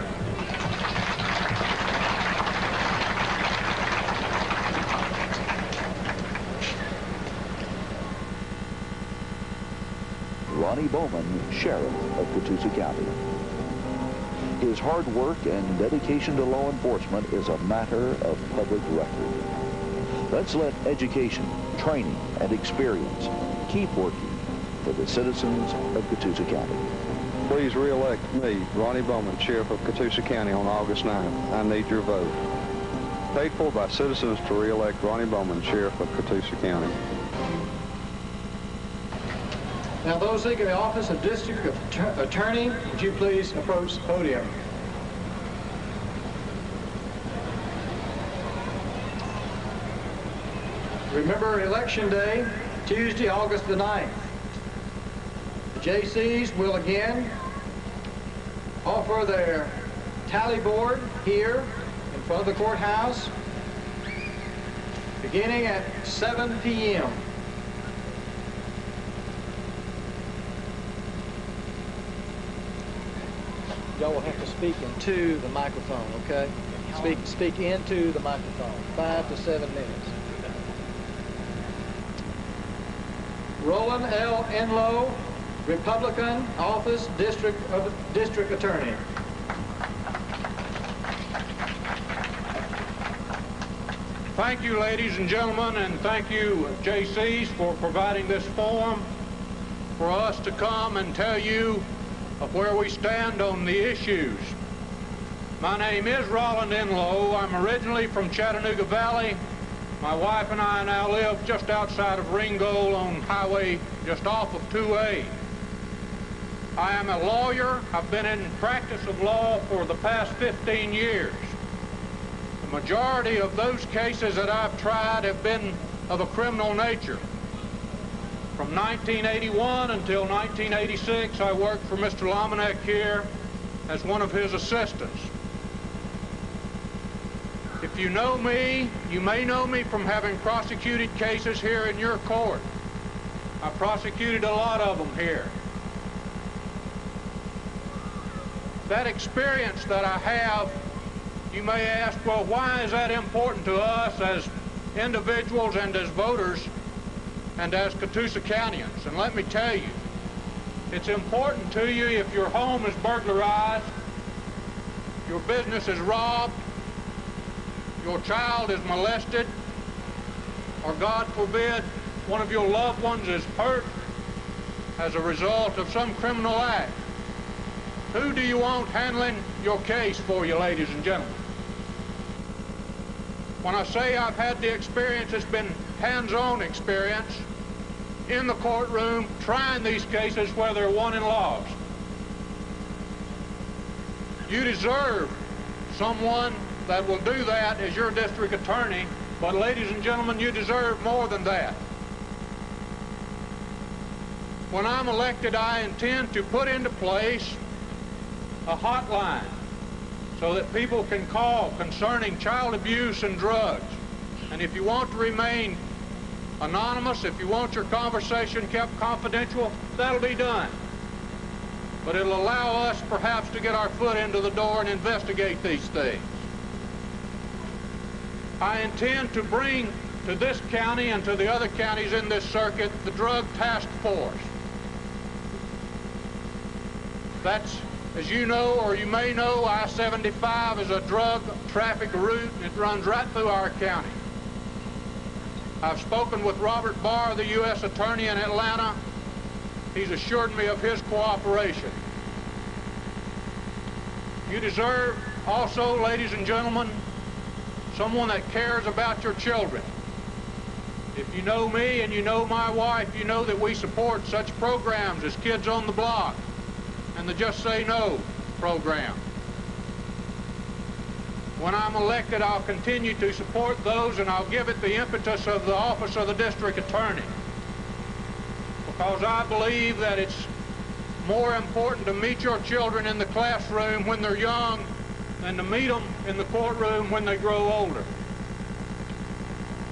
Ronnie Bowman, Sheriff of Catoosa County. his hard work and dedication to law enforcement is a matter of public record. Let's let education, training, and experience keep working for the citizens of Catoosa County. Please re-elect me, Ronnie Bowman, Sheriff of Catoosa County on August 9th. I need your vote. Paid for by citizens to re-elect Ronnie Bowman, Sheriff of Catoosa County. Now, those seeking the office of District Attorney, would you please approach the podium? Remember Election Day, Tuesday, August the 9th. The JayCees will again offer their tally board here in front of the courthouse beginning at 7 p.m. Y'all will have to speak into the microphone, okay? Speak into the microphone. 5 to 7 minutes. Roland L. Enloe, Republican, Office, District Attorney. Thank you, ladies and gentlemen, and thank you, JayCees, for providing this forum for us to come and tell you of where we stand on the issues. My name is Roland Enloe. I'm originally from Chattanooga Valley. My wife and I now live just outside of Ringgold on highway just off of 2A. I am a lawyer. I've been in practice of law for the past 15 years. The majority of those cases that I've tried have been of a criminal nature. From 1981 until 1986, I worked for Mr. Lomenick here as one of his assistants. If you know me, you may know me from having prosecuted cases here in your court. I prosecuted a lot of them here. That experience that I have, you may ask, well, why is that important to us as individuals and as voters and as Catoosa Countyans? And let me tell you, it's important to you if your home is burglarized, your business is robbed, your child is molested, or God forbid, one of your loved ones is hurt as a result of some criminal act. Who do you want handling your case for you, ladies and gentlemen? When I say I've had the experience, it's been hands-on experience in the courtroom trying these cases where they're won and lost. You deserve someone that will do that as your district attorney, but ladies and gentlemen, you deserve more than that. When I'm elected, I intend to put into place a hotline so that people can call concerning child abuse and drugs. And if you want to remain anonymous, if you want your conversation kept confidential, that'll be done. But it'll allow us perhaps to get our foot into the door and investigate these things. I intend to bring to this county and to the other counties in this circuit the Drug Task Force. That's, as you know, or you may know, I-75 is a drug traffic route. It runs right through our county. I've spoken with Robert Barr, the U.S. Attorney in Atlanta. He's assured me of his cooperation. You deserve also, ladies and gentlemen, someone that cares about your children. If you know me and you know my wife, you know that we support such programs as Kids on the Block and the Just Say No program. When I'm elected, I'll continue to support those, and I'll give it the impetus of the office of the district attorney, because I believe that it's more important to meet your children in the classroom when they're young than to meet them in the courtroom when they grow older.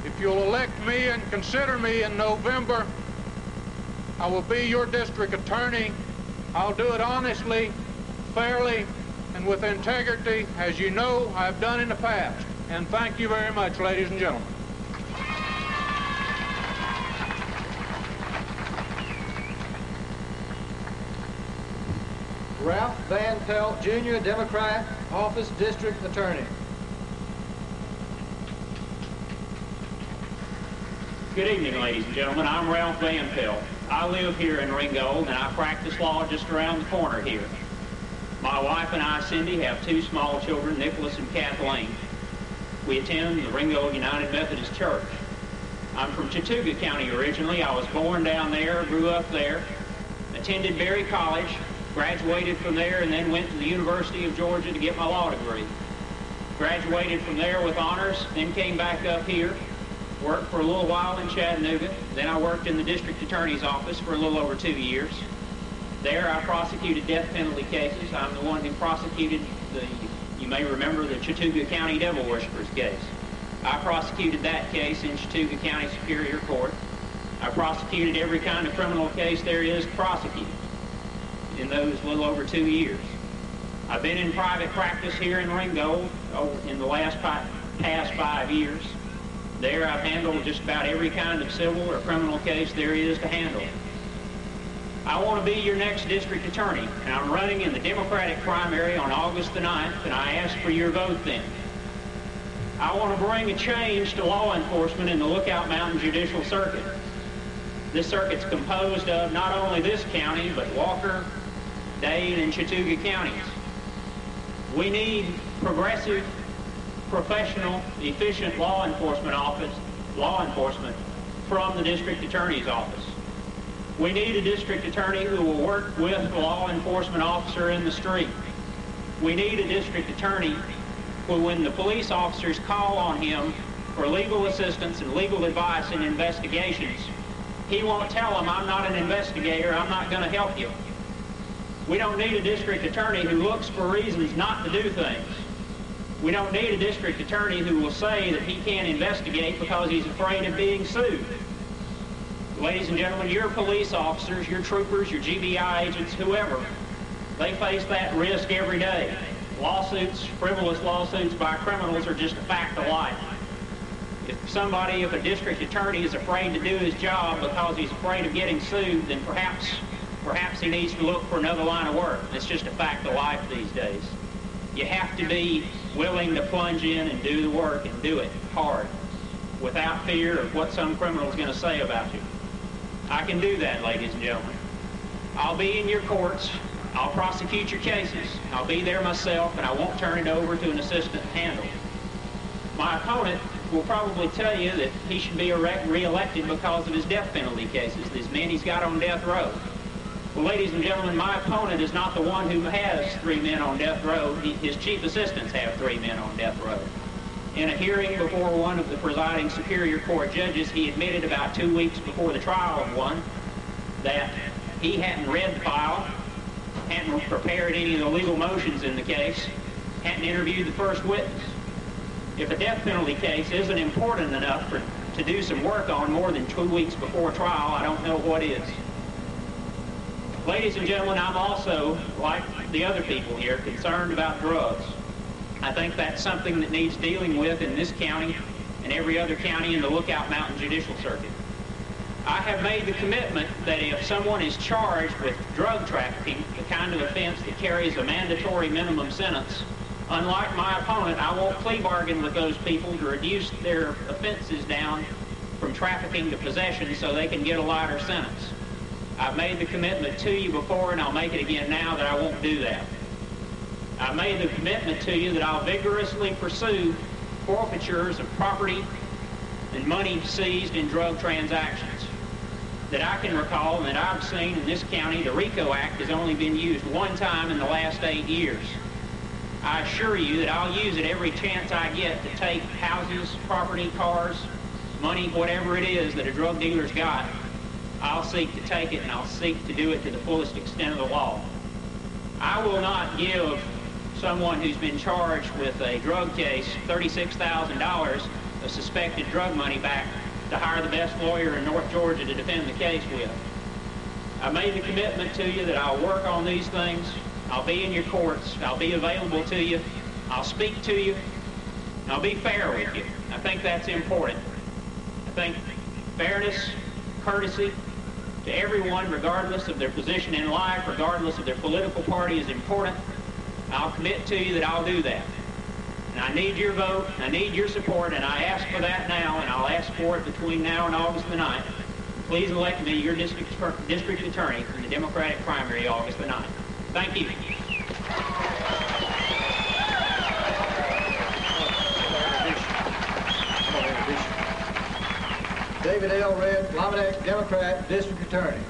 If you'll elect me and consider me in November, I will be your district attorney. I'll do it honestly, fairly, and with integrity, as you know I've done in the past. And thank you very much, ladies and gentlemen. Ralph Van Pelt, Jr., Democrat, Office District Attorney. Good evening, ladies and gentlemen. I'm Ralph Van Pelt. I live here in Ringgold, and I practice law just around the corner here. My wife and I, Cindy, have two small children, Nicholas and Kathleen. We attend the Ringgold United Methodist Church. I'm from Chattooga County originally. I was born down there, grew up there, attended Berry College, graduated from there, and then went to the University of Georgia to get my law degree. Graduated from there with honors, then came back up here, worked for a little while in Chattanooga. Then I worked in the district attorney's office for a little over 2 years. There I prosecuted death penalty cases. I'm the one who prosecuted you may remember the Chattooga County Devil Worshippers case. I prosecuted that case in Chattooga County Superior Court. I prosecuted every kind of criminal case there is to prosecute in those little over 2 years. I've been in private practice here in Ringgold in the past 5 years. There I've handled just about every kind of civil or criminal case there is to handle. I want to be your next district attorney, and I'm running in the Democratic primary on August the 9th, and I ask for your vote then. I want to bring a change to law enforcement in the Lookout Mountain Judicial Circuit. This circuit's composed of not only this county, but Walker, Dade, and Chattooga counties. We need progressive, professional, efficient law enforcement from the district attorney's office. We need a district attorney who will work with the law enforcement officer in the street. We need a district attorney who, when the police officers call on him for legal assistance and legal advice in investigations, he won't tell them, I'm not an investigator, I'm not going to help you. We don't need a district attorney who looks for reasons not to do things. We don't need a district attorney who will say that he can't investigate because he's afraid of being sued. Ladies and gentlemen, your police officers, your troopers, your GBI agents, whoever, they face that risk every day. Lawsuits, frivolous lawsuits by criminals are just a fact of life. If a district attorney is afraid to do his job because he's afraid of getting sued, then perhaps he needs to look for another line of work. It's just a fact of life these days. You have to be willing to plunge in and do the work and do it hard without fear of what some criminal is going to say about you. I can do that, ladies and gentlemen. I'll be in your courts. I'll prosecute your cases. I'll be there myself, and I won't turn it over to an assistant to handle. My opponent will probably tell you that he should be re-elected because of his death penalty cases, these men he's got on death row. Well, ladies and gentlemen, my opponent is not the one who has 3 men on death row. His chief assistants have 3 men on death row. In a hearing before one of the presiding Superior Court judges, he admitted about 2 weeks before the trial of one that he hadn't read the file, hadn't prepared any of the legal motions in the case, hadn't interviewed the first witness. If a death penalty case isn't important enough to do some work on more than 2 weeks before trial, I don't know what is. Ladies and gentlemen, I'm also, like the other people here, concerned about drugs. I think that's something that needs dealing with in this county and every other county in the Lookout Mountain Judicial Circuit. I have made the commitment that if someone is charged with drug trafficking, the kind of offense that carries a mandatory minimum sentence, unlike my opponent, I won't plea bargain with those people to reduce their offenses down from trafficking to possession so they can get a lighter sentence. I've made the commitment to you before, and I'll make it again now, that I won't do that. I made the commitment to you that I'll vigorously pursue forfeitures of property and money seized in drug transactions. That I can recall and that I've seen in this county, the RICO Act has only been used one time in the last 8 years. I assure you that I'll use it every chance I get to take houses, property, cars, money, whatever it is that a drug dealer's got. I'll seek to take it, and I'll seek to do it to the fullest extent of the law. I will not give someone who's been charged with a drug case $36,000 of suspected drug money back to hire the best lawyer in North Georgia to defend the case with. I made the commitment to you that I'll work on these things. I'll be in your courts. I'll be available to you. I'll speak to you. And I'll be fair with you. I think that's important. I think fairness, courtesy, to everyone, regardless of their position in life, regardless of their political party, is important. I'll commit to you that I'll do that. And I need your vote, I need your support, and I ask for that now, and I'll ask for it between now and August the 9th. Please elect me your district attorney in the Democratic primary August the 9th. Thank you. David L. Red, Lomenick, Democrat, District Attorney.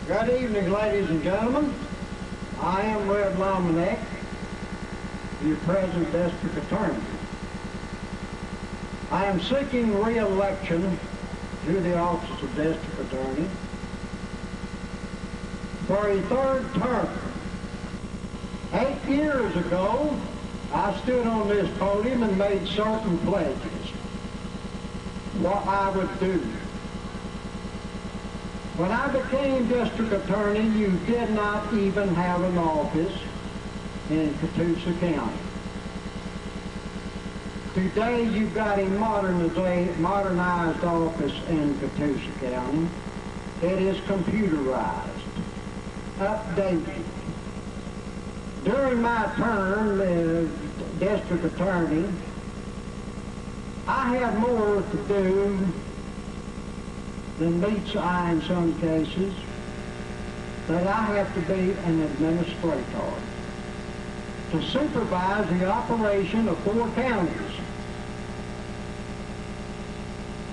Good evening, ladies and gentlemen. I am Red Lomenick, your present District Attorney. I am seeking re-election to the office of District Attorney for a third term. 8 years ago, I stood on this podium and made certain pledges what I would do. When I became District Attorney, you did not even have an office in Catoosa County. Today, you've got a modernized office in Catoosa County. It is computerized, updated. During my term as District Attorney, I have more to do than meets the eye in some cases, that I have to be an administrator to supervise the operation of 4 counties.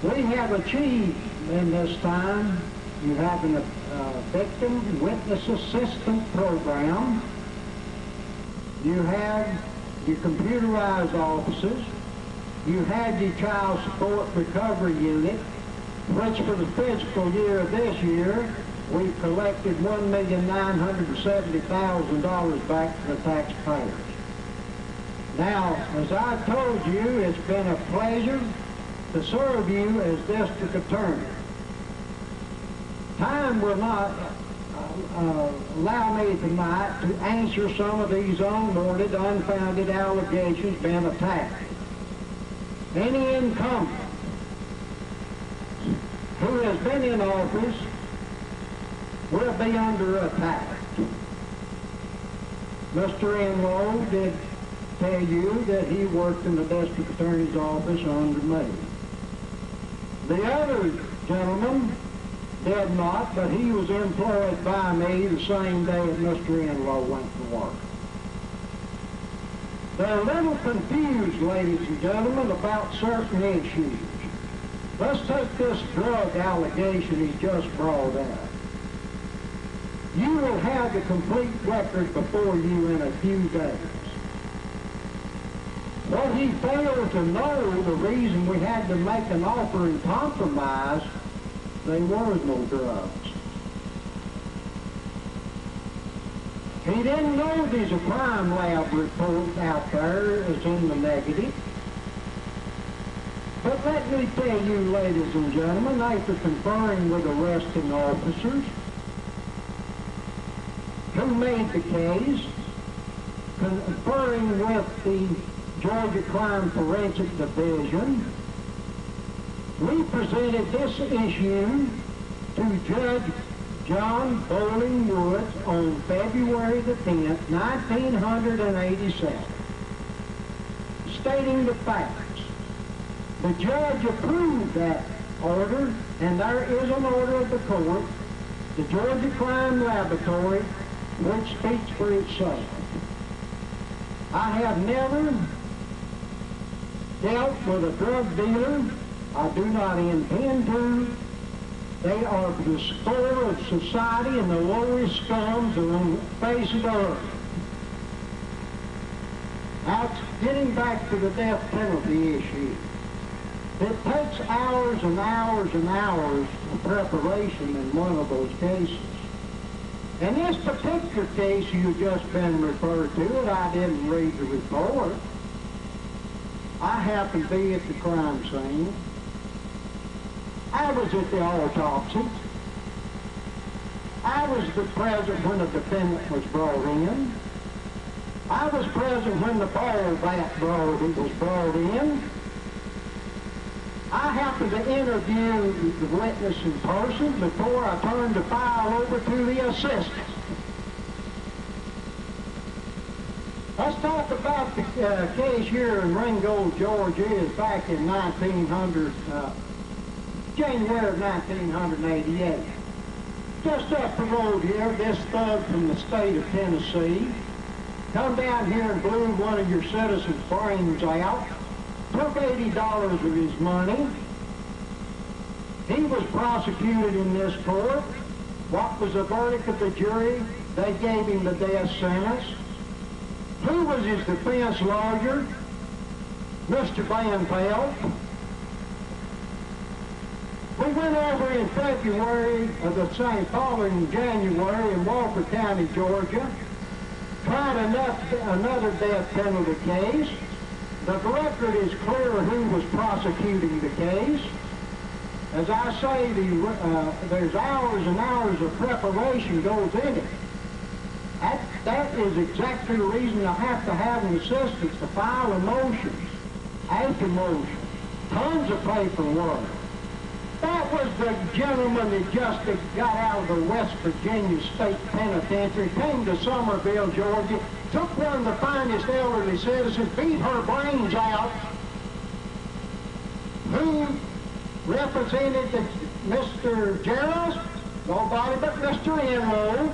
We have achieved in this time, you have a victim witness assistance program, you have your computerized offices, you have your child support recovery unit, which for the fiscal year of this year, we've collected $1,970,000 back to the taxpayers. Now, as I've told you, it's been a pleasure to serve you as District Attorney. Time will not allow me tonight to answer some of these unwarranted, unfounded allegations being attacked. Any incumbent who has been in office will be under attack. Mr. Enloe did tell you that he worked in the District Attorney's office under me. The other gentleman did not, but he was employed by me the same day that Mr. Enloe went to work. They're a little confused, ladies and gentlemen, about certain issues. Let's take this drug allegation he just brought out. You will have the complete record before you in a few days. What he failed to know, the reason we had to make an offer in compromise, there was no drugs. He didn't know there's a crime lab report out there that's in the negative. But let me tell you, ladies and gentlemen, after conferring with arresting officers who made the case, conferring with the Georgia Crime Forensic Division, we presented this issue to Judge John Bowling Woods on February the 10th, 1987, stating the facts. The judge approved that order, and there is an order of the court, the Georgia Crime Laboratory, which speaks for itself. I have never dealt with a drug dealer. I do not intend to. They are the score of society and the lowest scums on the face of the earth. Now, getting back to the death penalty issue, it takes hours and hours and hours of preparation in one of those cases. In this particular case you've just been referred to, and I didn't read the report, I happened to be at the crime scene. I was at the autopsy. I was present when the defendant was brought in. I was present when the ball bat was brought in. I happened to interview the witness in person before I turned the file over to the assistant. Let's talk about the case here in Ringgold, Georgia. Is back in January of 1988. Just up the road here, this thug from the state of Tennessee come down here and blew one of your citizens' brains out, took $80 of his money. He was prosecuted in this court. What was the verdict of the jury? They gave him the death sentence. Who was his defense lawyer? Mr. Pelt. We went over in February of the same following January in Walker County, Georgia, tried another death penalty case. The record is clear who was prosecuting the case. As I say, there's hours and hours of preparation goes in it. That is exactly the reason I have to have an assistant to file a motion, after motion, tons of paperwork. That was the gentleman that just got out of the West Virginia State Penitentiary, came to Summerville, Georgia, took one of the finest elderly citizens, beat her brains out, who represented Mr. Gerald, nobody but Mr. Enloe.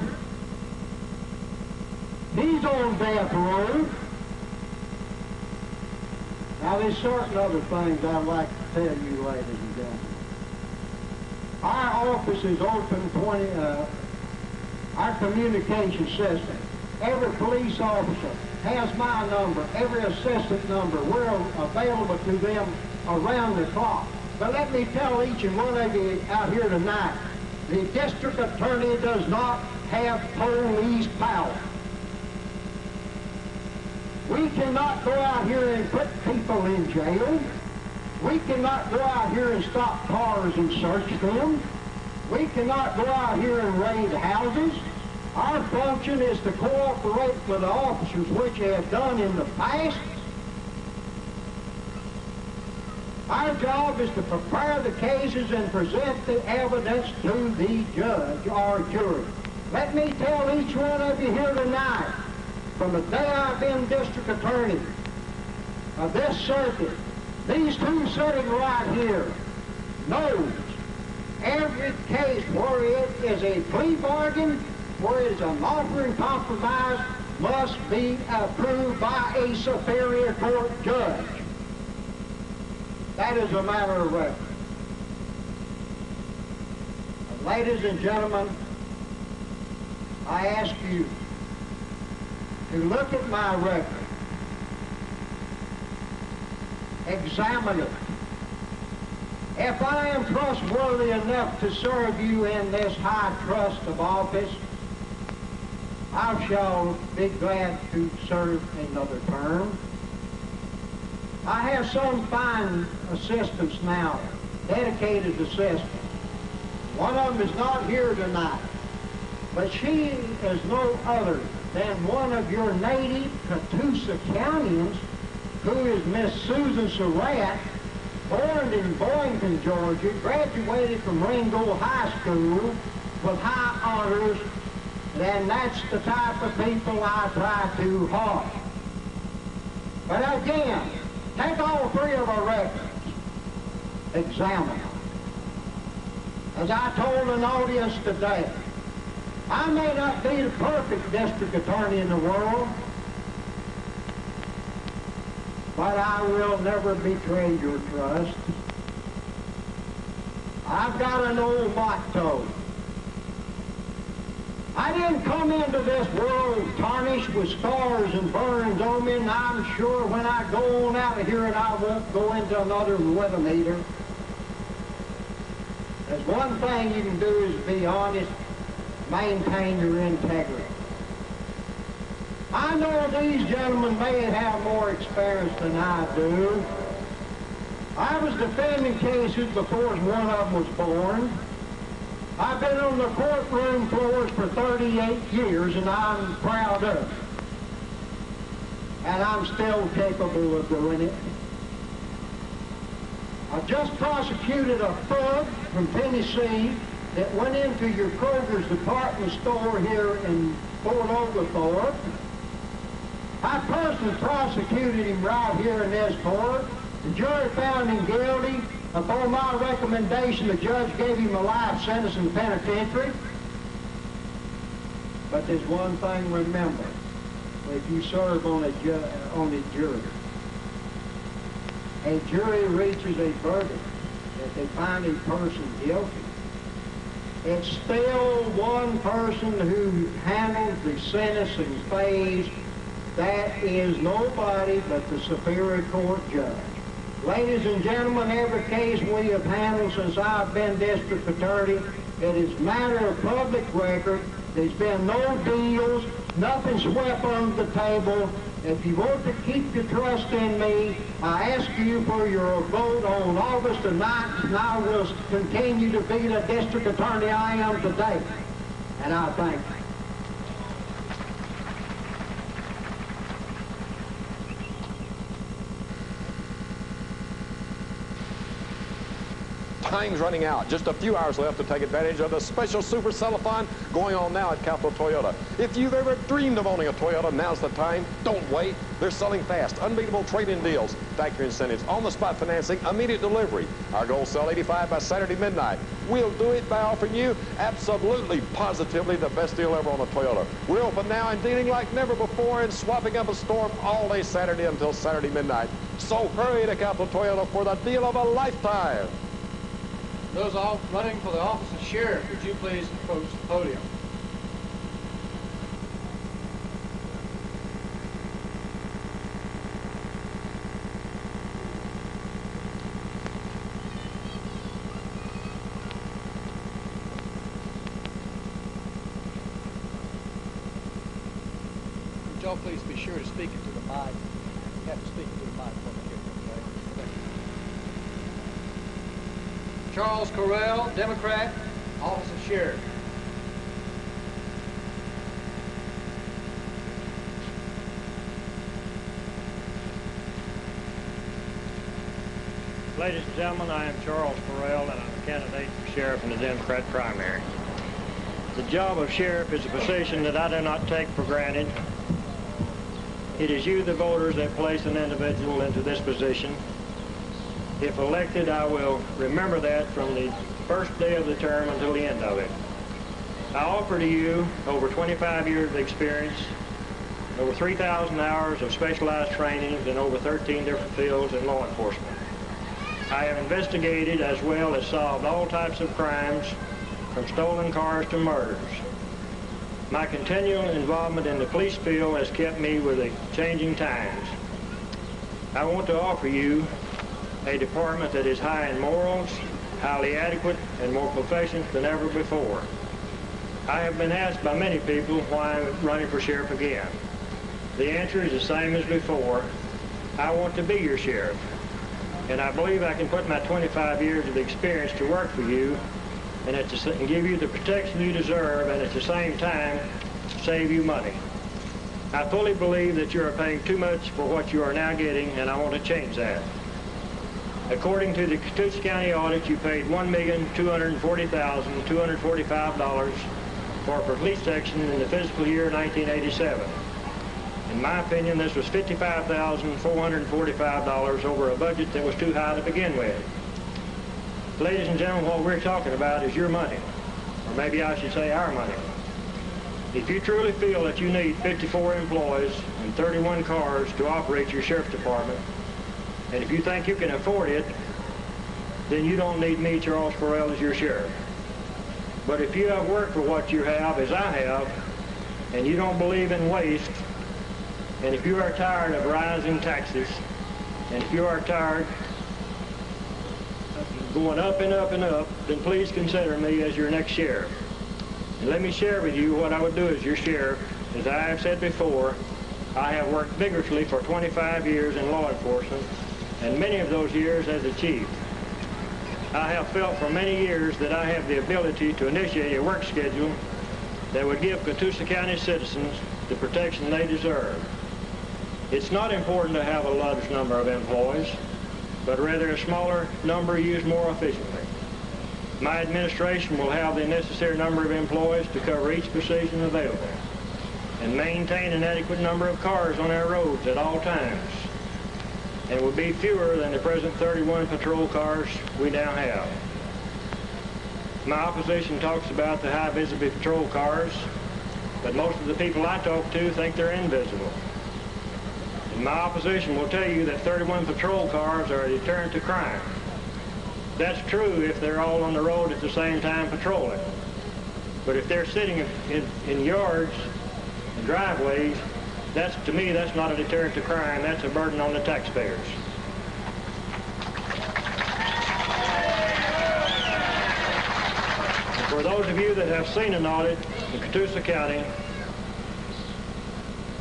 He's on death row. Now, there's certain other things I'd like to tell you, ladies and gentlemen. Our office is open our communication system. Every police officer has my number, every assistant number. We're available to them around the clock. But let me tell each and one of you out here tonight, the district attorney does not have police power. We cannot go out here and put people in jail. We cannot go out here and stop cars and search them. We cannot go out here and raid houses. Our function is to cooperate with the officers, which they have done in the past. Our job is to prepare the cases and present the evidence to the judge or jury. Let me tell each one of you here tonight, from the day I've been district attorney of this circuit, these two sitting right here knows every case where it is a plea bargain, where it is an offer in compromise, must be approved by a superior court judge. That is a matter of record. Ladies and gentlemen, I ask you to look at my record, examine it. If I am trustworthy enough to serve you in this high trust of office, I shall be glad to serve another term. I have some fine assistants now, dedicated assistants. One of them is not here tonight, but she is no other than one of your native Catoosa Countyans, who is Miss Susan Surratt, born in Boynton, Georgia, graduated from Ringgold High School with high honors, and that's the type of people I try to hire. But again, take all three of our records, examine them. As I told an audience today, I may not be the perfect district attorney in the world, but I will never betray your trust. I've got an old motto. I didn't come into this world tarnished with scars and burns on me, and I'm sure when I go on out of here and I won't go into another with them either. There's one thing you can do is be honest, maintain your integrity. I know these gentlemen may have more experience than I do. I was defending cases before one of them was born. I've been on the courtroom floors for 38 years, and I'm proud of it. And I'm still capable of doing it. I just prosecuted a thug from Tennessee that went into your Kroger's department store here in Fort Oglethorpe. I personally prosecuted him right here in this court. The jury found him guilty. Upon my recommendation, the judge gave him a life sentence in the penitentiary. But there's one thing, remember, if you serve on a jury, a jury reaches a verdict that they find a person guilty. It's still one person who handles the sentencing phase. That is nobody but the Superior Court judge. Ladies and gentlemen, every case we have handled since I've been district attorney, it is matter of public record. There's been no deals, nothing swept under the table. If you want to keep your trust in me, I ask you for your vote on August the 9th, and I will continue to be the district attorney I am today. And I thank you. Time's running out. Just a few hours left to take advantage of the special super cellophane going on now at Capital Toyota. If you've ever dreamed of owning a Toyota, now's the time. Don't wait. They're selling fast, unbeatable trade-in deals, factory incentives, on-the-spot financing, immediate delivery. Our goal is sell 85 by Saturday midnight. We'll do it by offering you absolutely, positively the best deal ever on a Toyota. We're open now and dealing like never before and swapping up a storm all day Saturday until Saturday midnight. So hurry to Capital Toyota for the deal of a lifetime. Those all running for the office of sheriff, would you please approach the podium? Would y'all please be sure to speak into the mic? You have to speak into the mic for me here, okay? Thank you. Charles Correll, Democrat, Office of Sheriff. Ladies and gentlemen, I am Charles Correll, and I'm a candidate for sheriff in the Democrat primary. The job of sheriff is a position that I do not take for granted. It is you, the voters, that place an individual into this position. If elected, I will remember that from the first day of the term until the end of it. I offer to you over 25 years of experience, over 3,000 hours of specialized training in over 13 different fields in law enforcement. I have investigated as well as solved all types of crimes, from stolen cars to murders. My continual involvement in the police field has kept me with the changing times. I want to offer you a department that is high in morals, highly adequate, and more professional than ever before. I have been asked by many people why I'm running for sheriff again. The answer is the same as before. I want to be your sheriff, and I believe I can put my 25 years of experience to work for you and give you the protection you deserve, and at the same time save you money. I fully believe that you are paying too much for what you are now getting, and I want to change that. According to the Catoosa County audit, you paid $1,240,245 for a police section in the fiscal year 1987. In my opinion, this was $55,445 over a budget that was too high to begin with. Ladies and gentlemen, what we're talking about is your money, or maybe I should say our money. If you truly feel that you need 54 employees and 31 cars to operate your sheriff's department, and if you think you can afford it, then you don't need me, Charles Correll, as your sheriff. But if you have worked for what you have, as I have, and you don't believe in waste, and if you are tired of rising taxes, and if you are tired of going up and up and up, then please consider me as your next sheriff. And let me share with you what I would do as your sheriff. As I have said before, I have worked vigorously for 25 years in law enforcement, and many of those years as a chief. I have felt for many years that I have the ability to initiate a work schedule that would give Catoosa County citizens the protection they deserve. It's not important to have a large number of employees. but rather a smaller number used more efficiently. My administration will have the necessary number of employees to cover each position available and maintain an adequate number of cars on our roads at all times, and will be fewer than the present 31 patrol cars we now have. My opposition talks about the high visibility patrol cars, but most of the people I talk to think they're invisible. And my opposition will tell you that 31 patrol cars are a deterrent to crime. That's true if they're all on the road at the same time patrolling. But if they're sitting in yards and driveways, to me, that's not a deterrent to crime. That's a burden on the taxpayers. For those of you that have seen an audit in Catoosa County,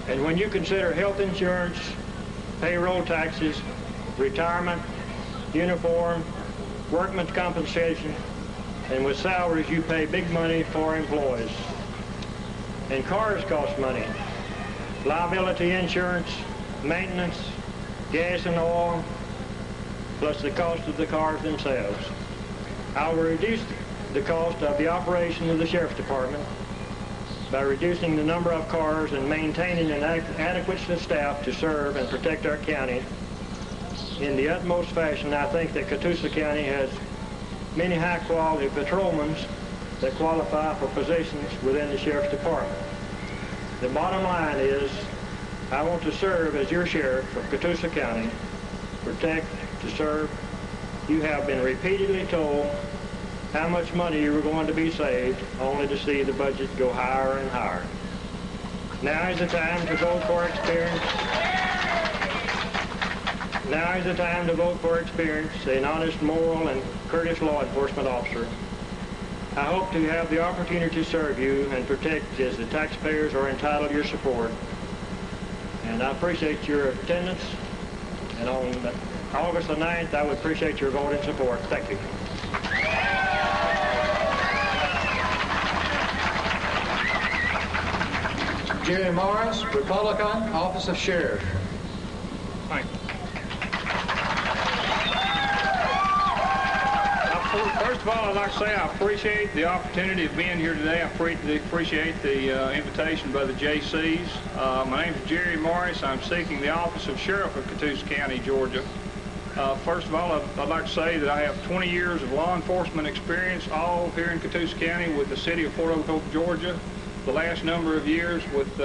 and when you consider health insurance, payroll taxes, retirement, uniform, workman's compensation, and with salaries you pay big money for employees. And cars cost money. Liability insurance, maintenance, gas and oil, plus the cost of the cars themselves. I will reduce the cost of the operation of the Sheriff's Department by reducing the number of cars and maintaining an adequate staff to serve and protect our county. In the utmost fashion, I think that Catoosa County has many high-quality patrolmen that qualify for positions within the Sheriff's Department. The bottom line is, I want to serve as your sheriff of Catoosa County, protect, to serve. You have been repeatedly told how much money you were going to be saved, only to see the budget go higher and higher. Now is the time to vote for experience. Now is the time to vote for experience, an honest, moral, and courteous law enforcement officer. I hope to have the opportunity to serve you and protect as the taxpayers are entitled to your support. And I appreciate your attendance. And on August the 9th, I would appreciate your vote and support. Thank you. Jerry Morris, Republican, Office of Sheriff. Thank you. First of all, I'd like to say I appreciate the opportunity of being here today. I appreciate the invitation by the JayCees. My name is Jerry Morris. I'm seeking the office of Sheriff of Catoosa County, Georgia. First of all, I'd like to say that I have 20 years of law enforcement experience, all here in Catoosa County with the city of Fort Oglethorpe, Georgia. The last number of years with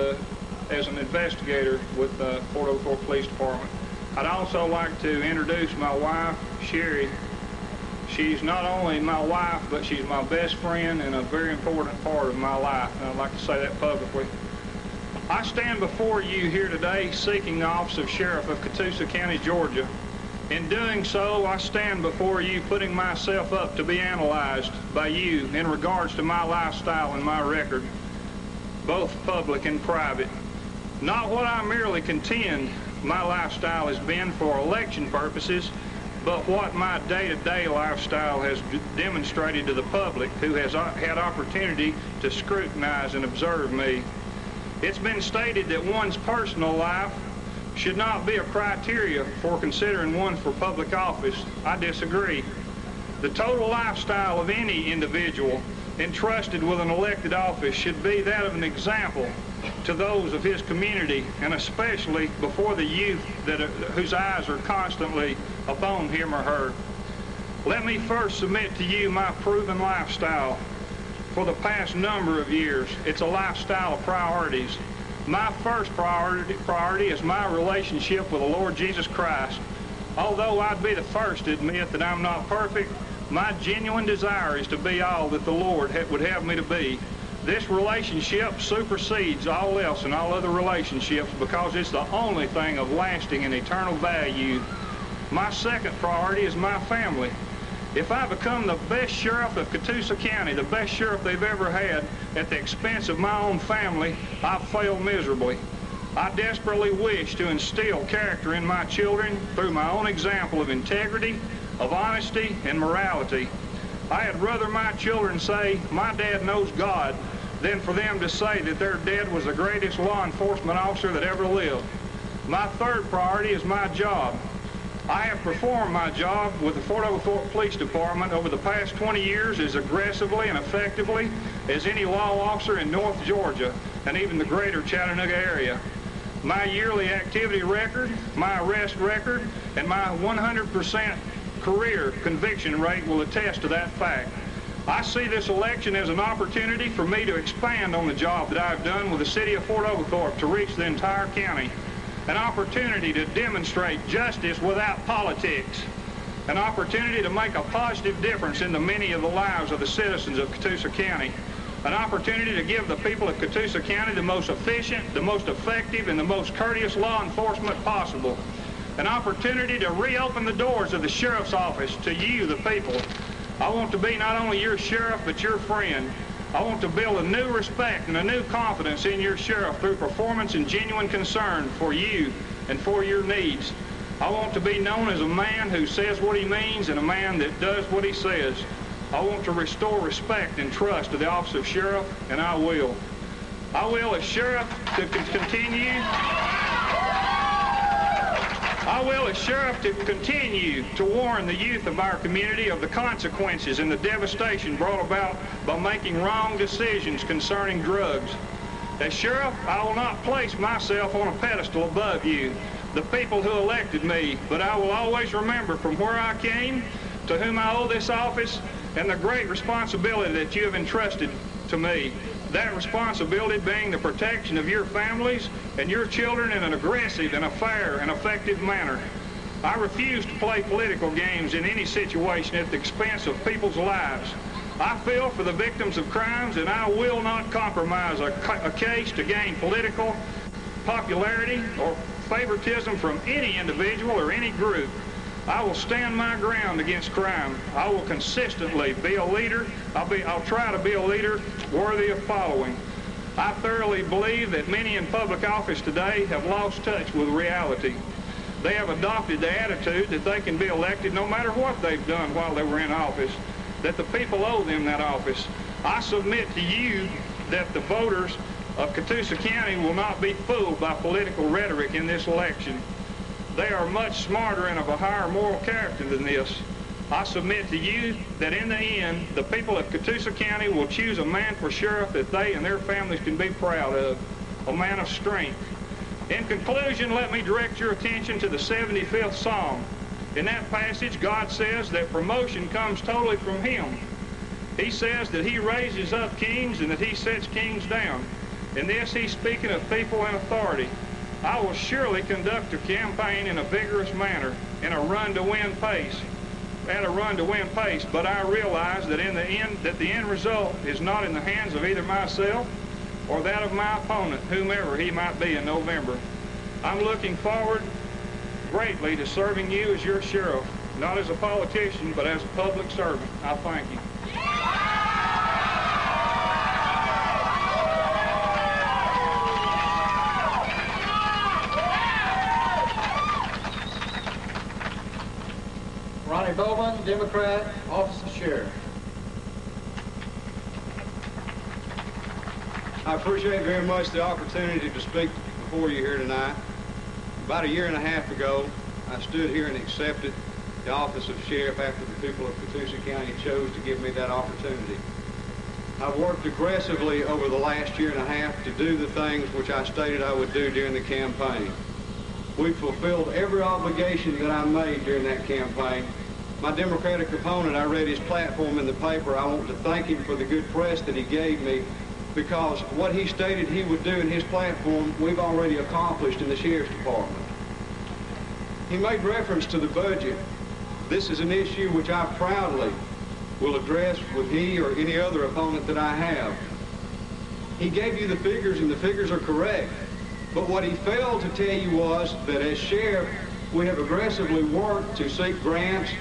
as an investigator with the Fort Oglethorpe Police Department. I'd also like to introduce my wife, Sherry. She's not only my wife, but she's my best friend and a very important part of my life, and I'd like to say that publicly. I stand before you here today seeking the office of Sheriff of Catoosa County, Georgia. In doing so, I stand before you putting myself up to be analyzed by you in regards to my lifestyle and my record, both public and private. Not what I merely contend my lifestyle has been for election purposes, but what my day-to-day lifestyle has demonstrated to the public who has had opportunity to scrutinize and observe me. It's been stated that one's personal life should not be a criteria for considering one for public office. I disagree. The total lifestyle of any individual entrusted with an elected office should be that of an example to those of his community, and especially before the youth whose eyes are constantly upon him or her. Let me first submit to you my proven lifestyle. For the past number of years, it's a lifestyle of priorities. My first priority is my relationship with the Lord Jesus Christ. Although I'd be the first to admit that I'm not perfect, my genuine desire is to be all that the Lord would have me to be. This relationship supersedes all else and all other relationships because it's the only thing of lasting and eternal value. My second priority is my family. If I become the best sheriff of Catoosa County, the best sheriff they've ever had, at the expense of my own family, I've failed miserably. I desperately wish to instill character in my children through my own example of integrity, of honesty, and morality. I had rather my children say, "My dad knows God," than for them to say that their dad was the greatest law enforcement officer that ever lived. My third priority is my job. I have performed my job with the Fort Oglethorpe Police Department over the past 20 years as aggressively and effectively as any law officer in North Georgia and even the greater Chattanooga area. My yearly activity record, my arrest record, and my 100% career conviction rate will attest to that fact. I see this election as an opportunity for me to expand on the job that I've done with the city of Fort Oglethorpe to reach the entire county. An opportunity to demonstrate justice without politics. An opportunity to make a positive difference in the many of the lives of the citizens of Catoosa County. An opportunity to give the people of Catoosa County the most efficient, the most effective, and the most courteous law enforcement possible. An opportunity to reopen the doors of the sheriff's office to you, the people. I want to be not only your sheriff, but your friend. I want to build a new respect and a new confidence in your sheriff through performance and genuine concern for you and for your needs. I want to be known as a man who says what he means and a man that does what he says. I want to restore respect and trust to the office of sheriff, and I will. I will, as sheriff, to continue to warn the youth of our community of the consequences and the devastation brought about by making wrong decisions concerning drugs. As sheriff, I will not place myself on a pedestal above you, the people who elected me, but I will always remember from where I came, to whom I owe this office, and the great responsibility that you have entrusted to me. That responsibility being the protection of your families and your children in an aggressive and a fair and effective manner. I refuse to play political games in any situation at the expense of people's lives. I feel for the victims of crimes, and I will not compromise a case to gain political popularity or favoritism from any individual or any group. I will stand my ground against crime. I will consistently be a leader. I'll try to be a leader worthy of following. I thoroughly believe that many in public office today have lost touch with reality. They have adopted the attitude that they can be elected no matter what they've done while they were in office, that the people owe them that office. I submit to you that the voters of Catoosa County will not be fooled by political rhetoric in this election. They are much smarter and of a higher moral character than this. I submit to you that in the end, the people of Catoosa County will choose a man for sheriff that they and their families can be proud of, a man of strength. In conclusion, let me direct your attention to the 75th Psalm. In that passage, God says that promotion comes totally from Him. He says that He raises up kings and that He sets kings down. In this, He's speaking of people in authority. I will surely conduct a campaign in a vigorous manner, in a run-to-win pace, but I realize that in the end, the end result is not in the hands of either myself or that of my opponent, whomever he might be in November. I'm looking forward greatly to serving you as your sheriff, not as a politician, but as a public servant. I thank you. Ronnie Bowman, Democrat, Office of Sheriff. I appreciate very much the opportunity to speak before you here tonight. About a year and a half ago, I stood here and accepted the office of sheriff after the people of Catoosa County chose to give me that opportunity. I've worked aggressively over the last year and a half to do the things which I stated I would do during the campaign. We've fulfilled every obligation that I made during that campaign. My Democratic opponent, I read his platform in the paper. I want to thank him for the good press that he gave me, because what he stated he would do in his platform, we've already accomplished in the Sheriff's Department. He made reference to the budget. This is an issue which I proudly will address with he or any other opponent that I have. He gave you the figures, and the figures are correct. But what he failed to tell you was that as sheriff, we have aggressively worked to seek grants,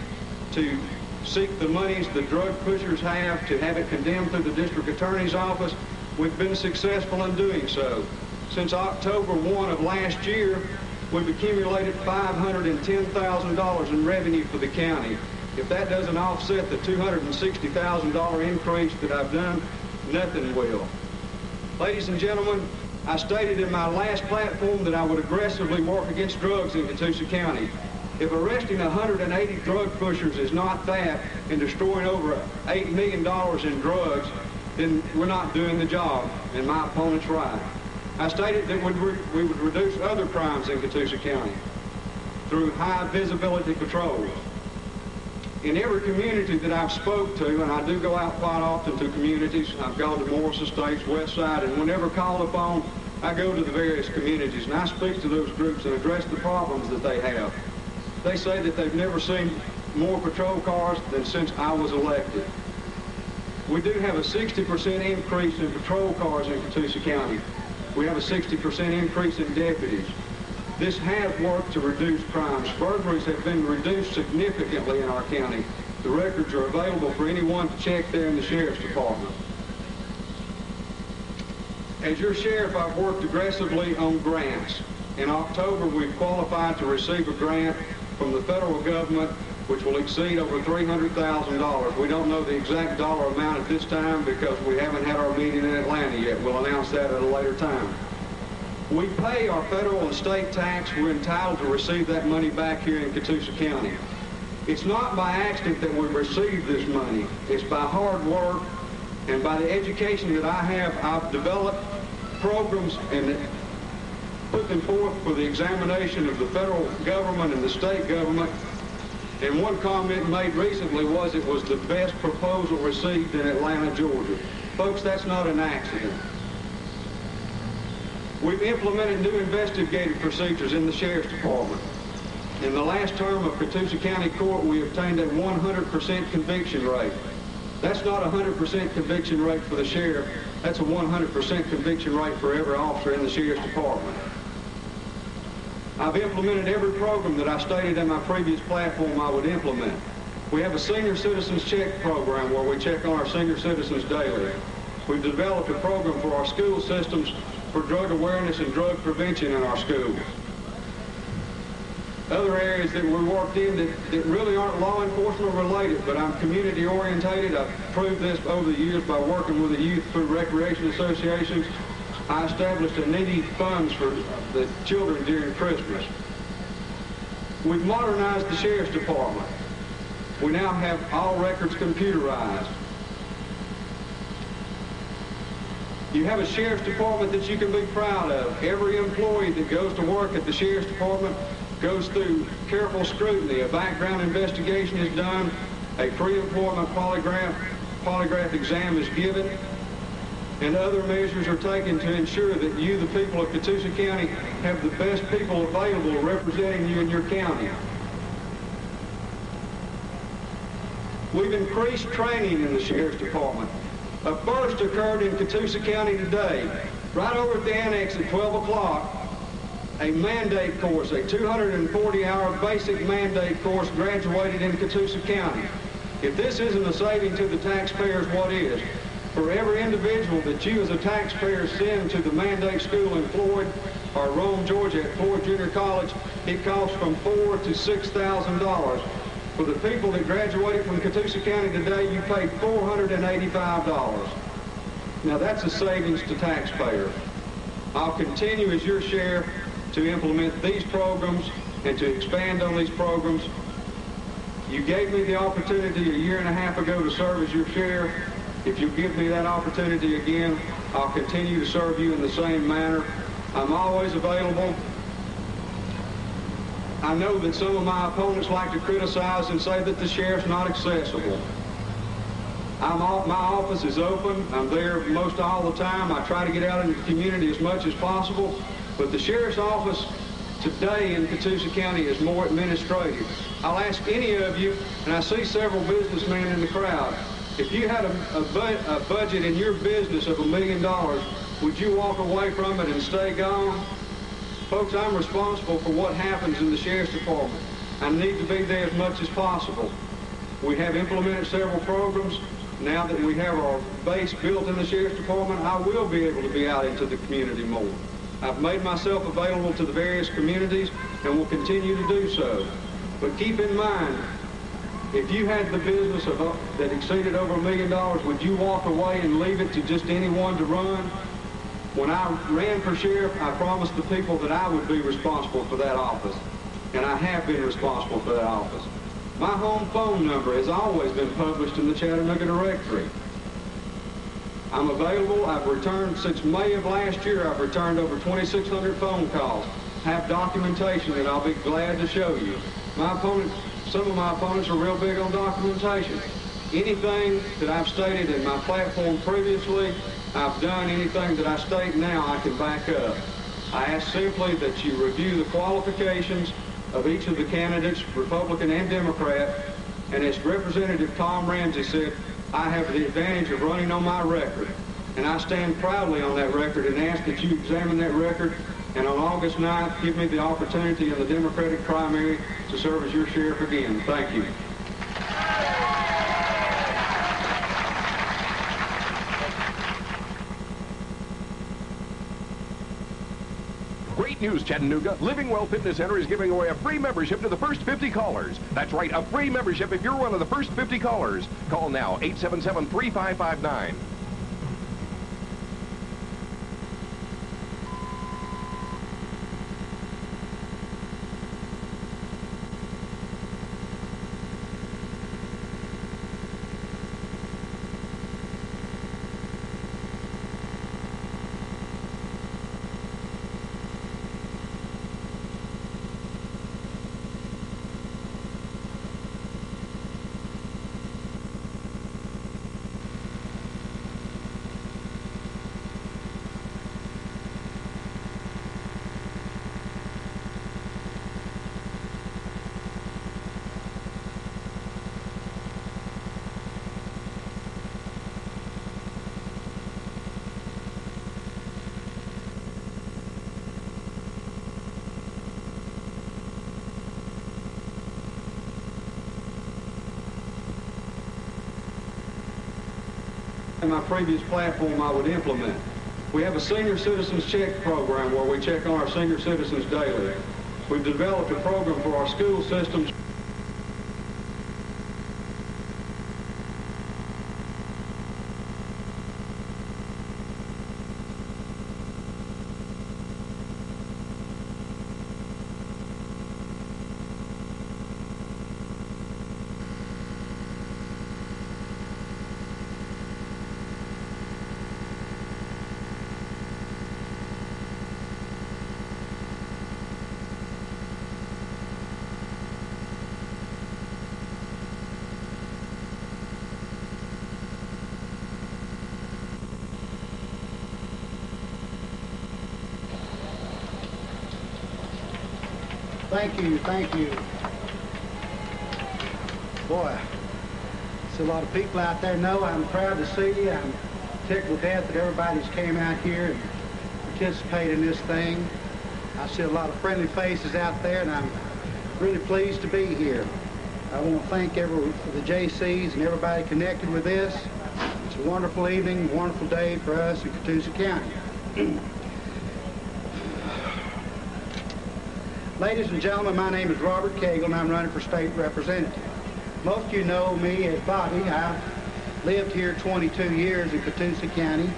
to seek the monies the drug pushers have, to have it condemned through the district attorney's office. We've been successful in doing so. Since October 1 of last year, we've accumulated $510,000 in revenue for the county. If that doesn't offset the $260,000 increase that I've done, nothing will. Ladies and gentlemen, I stated in my last platform that I would aggressively work against drugs in Catoosa County. If arresting 180 drug pushers is not theft and destroying over $8 million in drugs, then we're not doing the job, and my opponent's right. I stated that we would reduce other crimes in Catoosa County through high visibility patrols. In every community that I've spoke to, and I do go out quite often to communities, I've gone to Morris Estates, West Side, and whenever called upon, I go to the various communities and I speak to those groups and address the problems that they have. They say that they've never seen more patrol cars than since I was elected. We do have a 60% increase in patrol cars in Catoosa County. We have a 60% increase in deputies. This has worked to reduce crimes. Burglaries have been reduced significantly in our county. The records are available for anyone to check there in the Sheriff's Department. As your sheriff, I've worked aggressively on grants. In October, we've qualified to receive a grant from the federal government, which will exceed over $300,000. We don't know the exact dollar amount at this time because we haven't had our meeting in Atlanta yet. We'll announce that at a later time. We pay our federal and state tax. We're entitled to receive that money back here in Catoosa County. It's not by accident that we've received this money. It's by hard work and by the education that I have. I've developed programs and put them forth for the examination of the federal government and the state government. And one comment made recently was it was the best proposal received in Atlanta, Georgia. Folks, that's not an accident. We've implemented new investigative procedures in the Sheriff's Department. In the last term of Catoosa County Court, we obtained a 100% conviction rate. That's not a 100% conviction rate for the sheriff. That's a 100% conviction rate for every officer in the Sheriff's Department. I've implemented every program that I stated in my previous platform I would implement. We have a senior citizens check program where we check on our senior citizens daily. We've developed a program for our school systems for drug awareness and drug prevention in our schools. Other areas that we worked in that really aren't law enforcement related, but I'm community orientated. I've proved this over the years by working with the youth through recreation associations. I established a needy funds for the children during Christmas. We've modernized the Sheriff's Department. We now have all records computerized. You have a Sheriff's Department that you can be proud of. Every employee that goes to work at the Sheriff's Department goes through careful scrutiny. A background investigation is done. A pre-employment polygraph exam is given. And other measures are taken to ensure that you, the people of Catoosa County, have the best people available representing you in your county. We've increased training in the Sheriff's Department. A first occurred in Catoosa County today. Right over at the annex at 12 o'clock, a mandate course, a 240-hour basic mandate course graduated in Catoosa County. If this isn't a saving to the taxpayers, what is? For every individual that you as a taxpayer send to the mandate school in Floyd or Rome, Georgia at Floyd Junior College, it costs from $4,000 to $6,000. For the people that graduated from Catoosa County today, you paid $485. Now that's a savings to taxpayers. I'll continue as your sheriff to implement these programs and to expand on these programs. You gave me the opportunity a year and a half ago to serve as your sheriff. If you give me that opportunity again, I'll continue to serve you in the same manner. I'm always available. I know that some of my opponents like to criticize and say that the sheriff's not accessible. My office is open. I'm there most all the time. I try to get out in the community as much as possible. But the sheriff's office today in Catoosa County is more administrative. I'll ask any of you, and I see several businessmen in the crowd, if you had a budget in your business of $1 million, would you walk away from it and stay gone? Folks, I'm responsible for what happens in the Sheriff's Department. I need to be there as much as possible. We have implemented several programs. Now that we have our base built in the Sheriff's Department, I will be able to be out into the community more. I've made myself available to the various communities and will continue to do so. But keep in mind, if you had the business that exceeded over $1 million, would you walk away and leave it to just anyone to run? When I ran for sheriff, I promised the people that I would be responsible for that office. and I have been responsible for that office. My home phone number has always been published in the Chattanooga directory. I'm available. I've returned, since May of last year, I've returned over 2,600 phone calls. I have documentation that I'll be glad to show you. Some of my opponents are real big on documentation. Anything that I've stated in my platform previously, I've done. Anything that I state now, I can back up. I ask simply that you review the qualifications of each of the candidates, Republican and Democrat, and as Representative Tom Ramsey said, I have the advantage of running on my record, and I stand proudly on that record and ask that you examine that record, and on August 9th, give me the opportunity in the Democratic primary to serve as your sheriff again. Thank you. Great news, Chattanooga. Living Well Fitness Center is giving away a free membership to the first 50 callers. That's right, a free membership if you're one of the first 50 callers. Call now, 877-3559. In my previous platform, I would implement. We have a senior citizens check program where we check on our senior citizens daily. We've developed a program for our school systems. Thank you, thank you. Boy, I see a lot of people out there know I'm proud to see you. I'm tickled to death that everybody's came out here and participated in this thing. I see a lot of friendly faces out there, and I'm really pleased to be here. I want to thank the JayCees and everybody connected with this. It's a wonderful evening, wonderful day for us in Catoosa County. Ladies and gentlemen, my name is Robert Cagle, and I'm running for state representative. Most of you know me as Bobby. I've lived here 22 years in Catoosa County.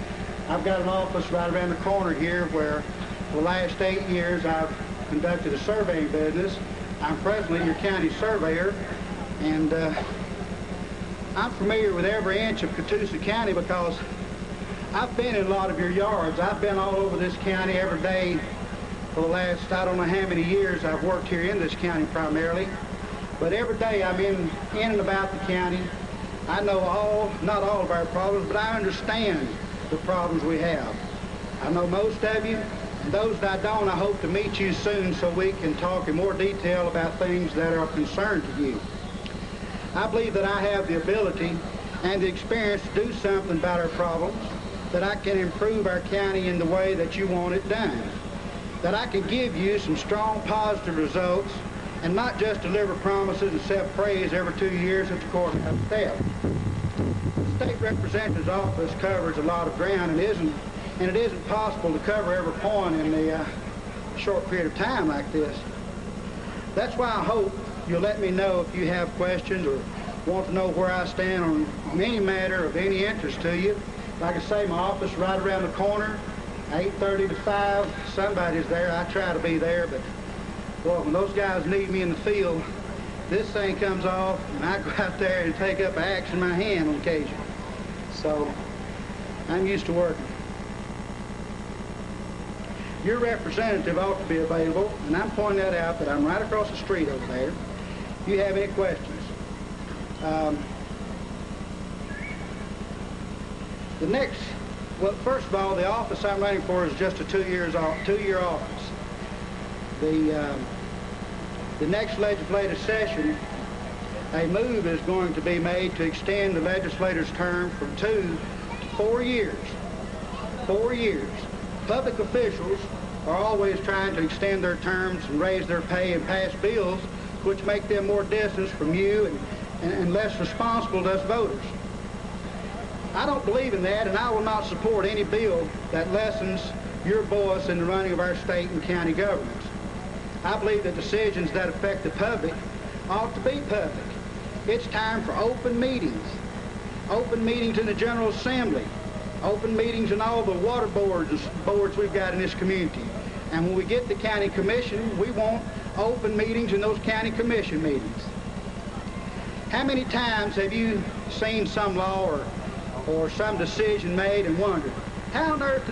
I've got an office right around the corner here where for the last 8 years I've conducted a surveying business. I'm presently your county surveyor, and I'm familiar with every inch of Catoosa County because I've been in a lot of your yards. I've been all over this county every day for the last, I don't know how many years I've worked here in this county primarily. But every day I'm in and about the county. I know not all of our problems, but I understand the problems we have. I know most of you, and those that I don't, I hope to meet you soon so we can talk in more detail about things that are of concern to you. I believe that I have the ability and the experience to do something about our problems, that I can improve our county in the way that you want it done, that I can give you some strong positive results and not just deliver promises and accept praise every 2 years at the courthouse step. The state representative's office covers a lot of ground, and it isn't possible to cover every point in a short period of time like this. That's why I hope you'll let me know if you have questions or want to know where I stand on any matter of any interest to you. Like I say, my office is right around the corner, 8:30 to 5. Somebody's there. I try to be there, but Boy, when those guys need me in the field, this thing comes off, and I go out there and take up an axe in my hand on occasion. So, I'm used to working. Your representative ought to be available, and I'm pointing that out that I'm right across the street over there. If you have any questions. Well, first of all, the office I'm running for is just a two-year office. The next legislative session, a move is going to be made to extend the legislator's term from 2 to 4 years. 4 years. Public officials are always trying to extend their terms and raise their pay and pass bills which make them more distant from you and less responsible to us voters. I don't believe in that, and I will not support any bill that lessens your voice in the running of our state and county governments. I believe that decisions that affect the public ought to be public. It's time for open meetings in the General Assembly, open meetings in all the water boards we've got in this community. And when we get the county commission, we want open meetings in those county commission meetings. How many times have you seen some law or some decision made and wondered, how on earth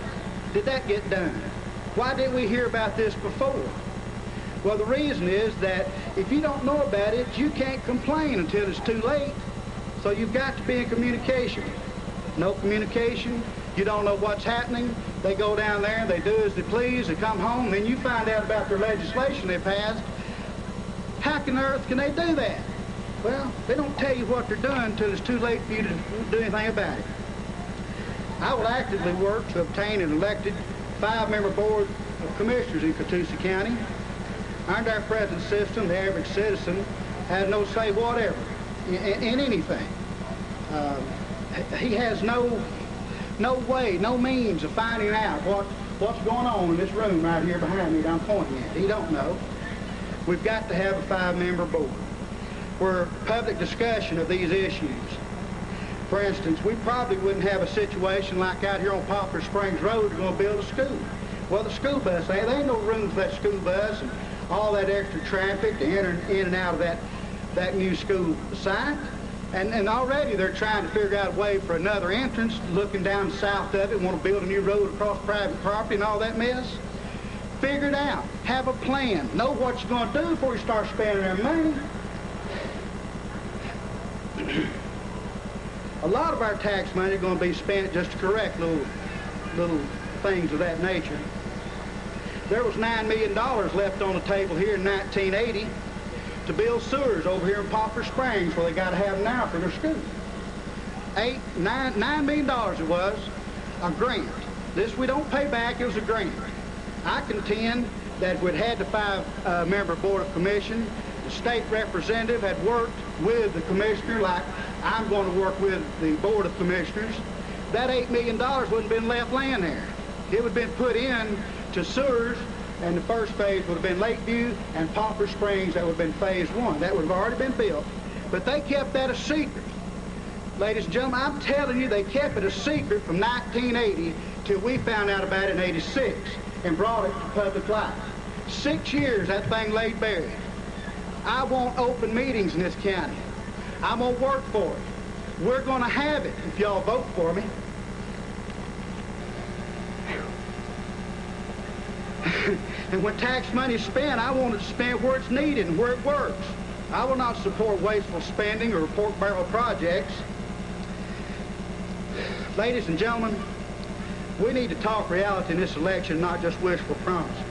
did that get done? Why didn't we hear about this before? Well, the reason is that if you don't know about it, you can't complain until it's too late. So you've got to be in communication. No communication, you don't know what's happening. They go down there, they do as they please, they come home, then you find out about their legislation they passed. How on earth can they do that? Well, they don't tell you what they're doing until it's too late for you to do anything about it. I will actively work to obtain an elected 5-member board of commissioners in Catoosa County. Under our present system, the average citizen has no say whatever in anything. He has no way, no means of finding out what's going on in this room right here behind me that I'm pointing at. He don't know. We've got to have a 5-member board where public discussion of these issues. For instance, we probably wouldn't have a situation like out here on Poplar Springs Road, we're going to build a school. Well, the school bus, there ain't no room for that school bus and all that extra traffic to enter in and out of that new school site. And already they're trying to figure out a way for another entrance, looking down south of it, want to build a new road across private property and all that mess. Figure it out. Have a plan. Know what you're going to do before you start spending their money. A lot of our tax money is going to be spent just to correct little things of that nature. There was $9 million left on the table here in 1980 to build sewers over here in Poplar Springs where they got to have them now for their school. $9 million it was, a grant. This we don't pay back, it was a grant. I contend that if we'd had the 5-member board of commission, the state representative had worked with the commissioner like I'm going to work with the board of commissioners, that $8 million wouldn't have been left laying there. It would have been put in to sewers, and the first phase would have been Lakeview and Poplar Springs. That would have been phase 1. That would have already been built. But they kept that a secret. Ladies and gentlemen, I'm telling you, they kept it a secret from 1980 till we found out about it in '86 and brought it to public life. 6 years that thing lay buried. I want open meetings in this county. I'm going to work for it. We're going to have it if y'all vote for me. And when tax money is spent, I want it spent where it's needed and where it works. I will not support wasteful spending or pork barrel projects. Ladies and gentlemen, we need to talk reality in this election, not just wishful promises.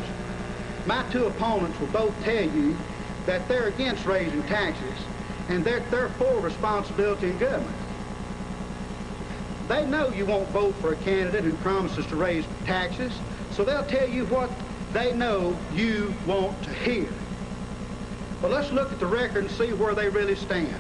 My 2 opponents will both tell you that they're against raising taxes and they're for responsibility in government. They know you won't vote for a candidate who promises to raise taxes, so they'll tell you what they know you want to hear. Well, let's look at the record and see where they really stand.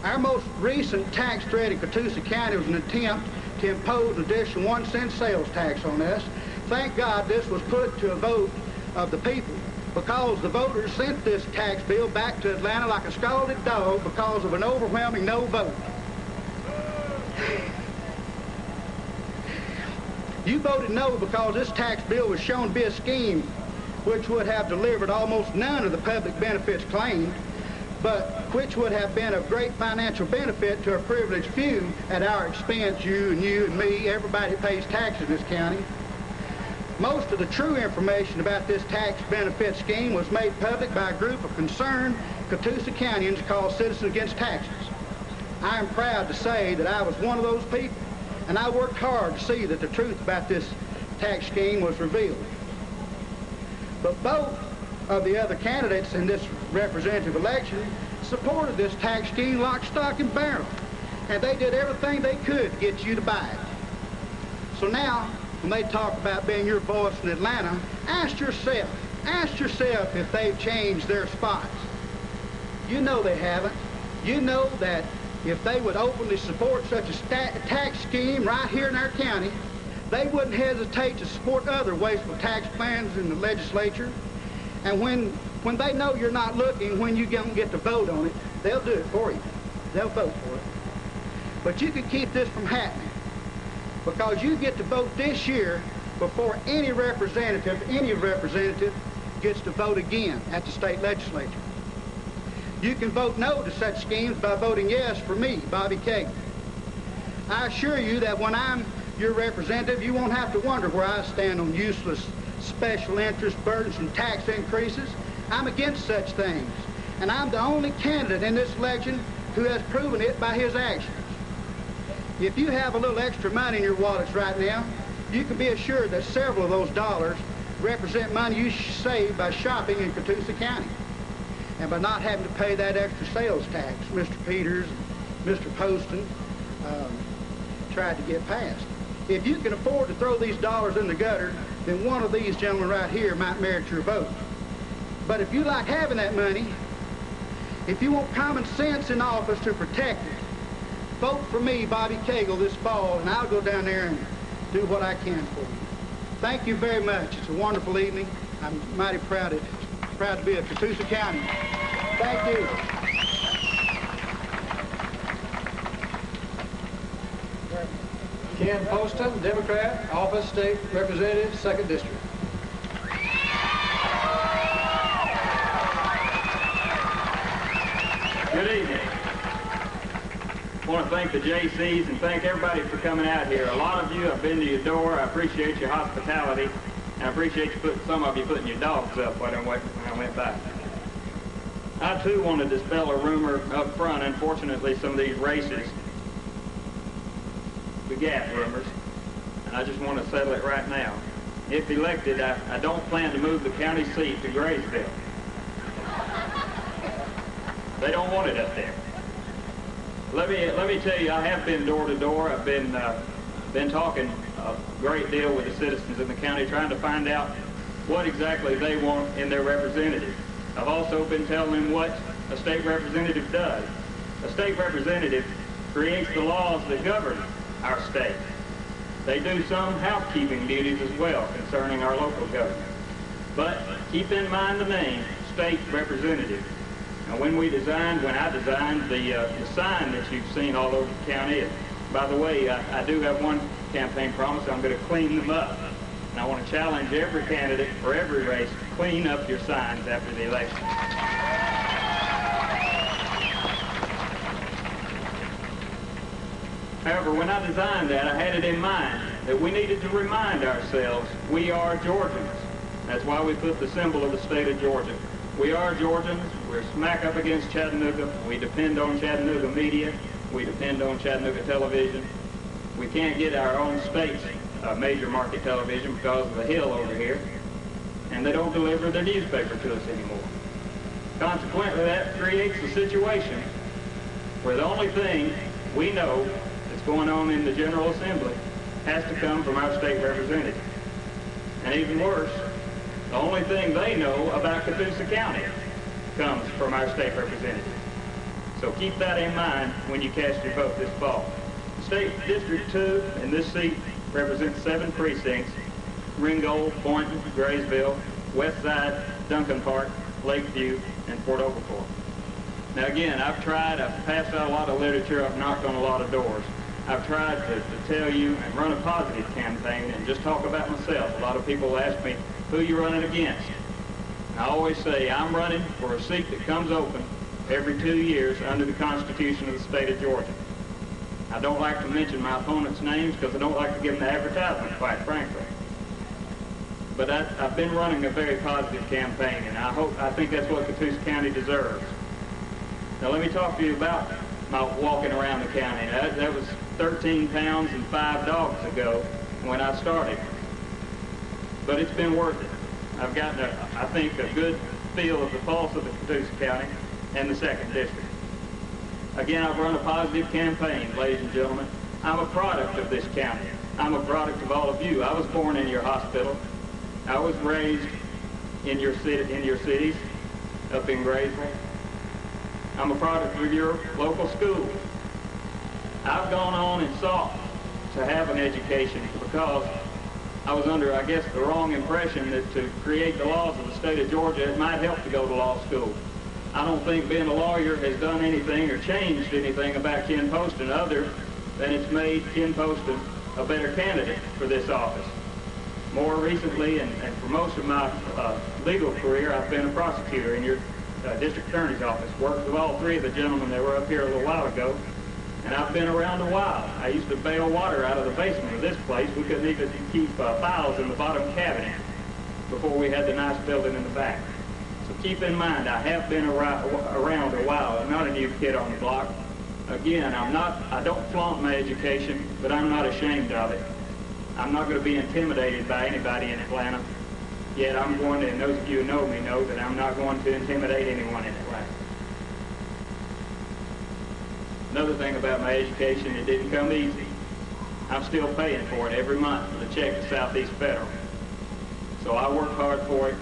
Our most recent tax threat in Catoosa County was an attempt to impose an additional 1-cent sales tax on us. Thank God this was put to a vote of the people, because the voters sent this tax bill back to Atlanta like a scalded dog because of an overwhelming no vote. You voted no because this tax bill was shown to be a scheme which would have delivered almost none of the public benefits claimed, but which would have been of great financial benefit to a privileged few at our expense, you and me, everybody that pays taxes in this county. Most of the true information about this tax benefit scheme was made public by a group of concerned Catoosa Countyans called Citizens Against Taxes. I am proud to say that I was one of those people, and I worked hard to see that the truth about this tax scheme was revealed. But both of the other candidates in this representative election supported this tax scheme lock, stock, and barrel, and they did everything they could to get you to buy it. So now, when they talk about being your voice in Atlanta, ask yourself if they've changed their spots. You know they haven't. You know that if they would openly support such a tax scheme right here in our county, they wouldn't hesitate to support other wasteful tax plans in the legislature. And when they know you're not looking, when you don't get to vote on it, they'll do it for you. They'll vote for it. But you can keep this from happening, because you get to vote this year before any representative gets to vote again at the state legislature. You can vote no to such schemes by voting yes for me, Bobby Cagle. I assure you that when I'm your representative, you won't have to wonder where I stand on useless special interest burdens and tax increases. I'm against such things, and I'm the only candidate in this election who has proven it by his actions. If you have a little extra money in your wallets right now, you can be assured that several of those dollars represent money you save by shopping in Catoosa County and by not having to pay that extra sales tax Mr. Peters and Mr. Poston tried to get passed. If you can afford to throw these dollars in the gutter, then one of these gentlemen right here might merit your vote. But if you like having that money, if you want common sense in office to protect it, vote for me, Bobby Cagle, this fall, and I'll go down there and do what I can for you. Thank you very much. It's a wonderful evening. I'm mighty proud to be a Catoosa County. Thank you. Ken Poston, Democrat, Office State Representative, 2nd District. Good evening. I want to thank the JayCees and thank everybody for coming out here. A lot of you, I've been to your door. I appreciate your hospitality, and I appreciate some of you putting your dogs up when I went by. I, too, want to dispel a rumor up front. Unfortunately, some of these races begat rumors, and I just want to settle it right now. If elected, I don't plan to move the county seat to Graysville. They don't want it up there. Let me tell you, I have been door to door. I've been talking a great deal with the citizens in the county, trying to find out what exactly they want in their representative. I've also been telling them what a state representative does. A state representative creates the laws that govern our state. They do some housekeeping duties as well concerning our local government. But keep in mind the name, state representative. Now, when I designed the sign that you've seen all over the county, and by the way, I do have one campaign promise. I'm going to clean them up. And I want to challenge every candidate for every race to clean up your signs after the election. However, when I designed that, I had it in mind that we needed to remind ourselves we are Georgians. That's why we put the symbol of the state of Georgia. We are Georgians. We're smack up against Chattanooga. We depend on Chattanooga media. We depend on Chattanooga television. We can't get our own state's major market television because of the hill over here, and they don't deliver their newspaper to us anymore. Consequently, that creates a situation where the only thing we know that's going on in the General Assembly has to come from our state representative. And even worse, the only thing they know about Catoosa County comes from our state representative. So keep that in mind when you cast your vote this fall. State District 2 in this seat represents 7 precincts: Ringgold, Boynton, Graysville, Westside, Duncan Park, Lakeview, and Port Oglethorpe. Now again, I've passed out a lot of literature, I've knocked on a lot of doors. I've tried to tell you and run a positive campaign and just talk about myself. A lot of people ask me, who you running against? I always say I'm running for a seat that comes open every 2 years under the Constitution of the state of Georgia. I don't like to mention my opponents' names because I don't like to give them the advertisement, quite frankly. But I've been running a very positive campaign, and I think that's what Catoosa County deserves. Now let me talk to you about my walking around the county. That was 13 pounds and 5 dogs ago when I started. But it's been worth it. I've gotten, I think, a good feel of the pulse of the Catoosa County and the 2nd District. Again, I've run a positive campaign, ladies and gentlemen. I'm a product of this county. I'm a product of all of you. I was born in your hospital. I was raised in your cities, up in Graysville. I'm a product of your local schools. I've gone on and sought to have an education because I was under, I guess, the wrong impression that to create the laws of the state of Georgia, it might help to go to law school. I don't think being a lawyer has done anything or changed anything about Ken Poston other than it's made Ken Poston a better candidate for this office. More recently, and for most of my legal career, I've been a prosecutor in your district attorney's office. Worked with all 3 of the gentlemen that were up here a little while ago, and I've been around a while. I used to bail water out of the basement of this place. We couldn't even keep files in the bottom cabinet before we had the nice building in the back. So keep in mind, I have been around a while. I'm not a new kid on the block. Again, I don't flaunt my education, but I'm not ashamed of it. I'm not going to be intimidated by anybody in Atlanta. Yet I'm going to, and those of you who know me know that I'm not going to intimidate anyone in Atlanta. Another thing about my education, it didn't come easy. I'm still paying for it every month with a check to Southeast Federal. So I worked hard for it,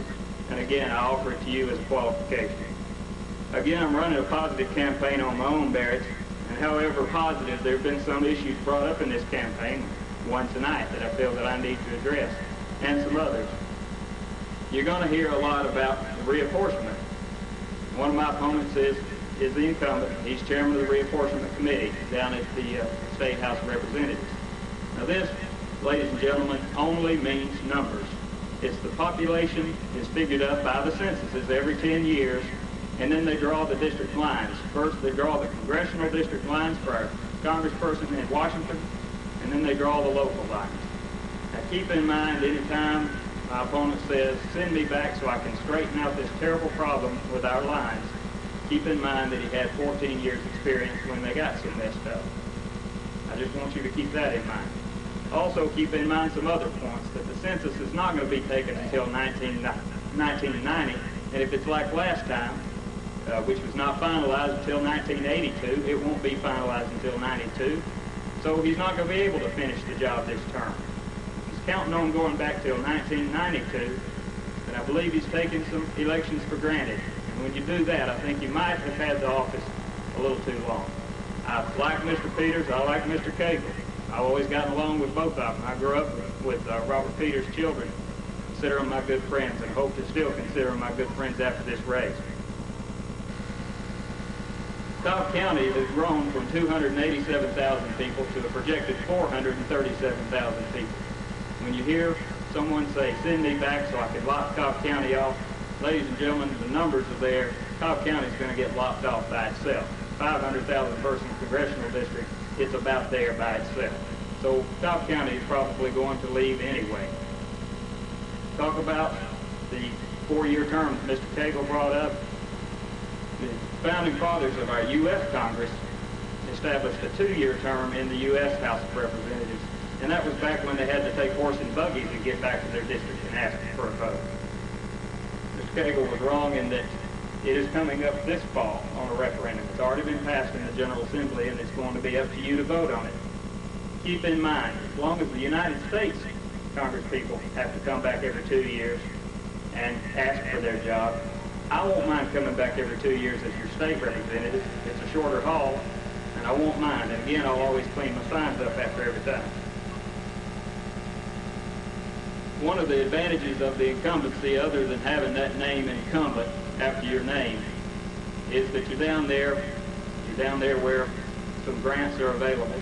and again, I offer it to you as a qualification. Again, I'm running a positive campaign on my own merits, and however positive, there have been some issues brought up in this campaign, one tonight that I feel that I need to address, and some others. You're going to hear a lot about the reapportionment. One of my opponents is the incumbent. He's chairman of the reapportionment committee down at the State House of Representatives. Now this, ladies and gentlemen, only means numbers. It's the population is figured up by the censuses every 10 years, and then they draw the district lines. First, they draw the congressional district lines for our congressperson in Washington, and then they draw the local lines. Now keep in mind, anytime my opponent says, send me back so I can straighten out this terrible problem with our lines, keep in mind that he had 14 years experience when they got so messed up. I just want you to keep that in mind. Also keep in mind some other points, that the census is not going to be taken until 1990, and if it's like last time, which was not finalized until 1982, it won't be finalized until 92. So he's not going to be able to finish the job this term. He's counting on going back till 1992, and I believe he's taking some elections for granted. And when you do that, I think you might have had the office a little too long. I like Mr. Peters, I like Mr. Cagle. I've always gotten along with both of them. I grew up with Robert Peters' children. Consider them my good friends, and hope to still consider them my good friends after this race. Cobb County has grown from 287,000 people to a projected 437,000 people. When you hear someone say, send me back so I can lock Cobb County off, ladies and gentlemen, the numbers are there. Cobb County is going to get locked off by itself. 500,000 person congressional district, it's about there by itself. So Cobb County is probably going to leave anyway. Talk about the 4-year term that Mr. Cagle brought up. The founding fathers of our U.S. Congress established a 2-year term in the U.S. House of Representatives, and that was back when they had to take horse and buggies to get back to their district and ask for a vote. Mr. Cagle was wrong in that it is coming up this fall on a referendum. It's already been passed in the General Assembly, and it's going to be up to you to vote on it. Keep in mind, as long as the United States Congress people have to come back every 2 years and ask for their job, I won't mind coming back every 2 years as your state representative. It's a shorter haul, and I won't mind. And again, I'll always clean my signs up after every time. One of the advantages of the incumbency, other than having that name incumbent after your name, is that you're down there where some grants are available.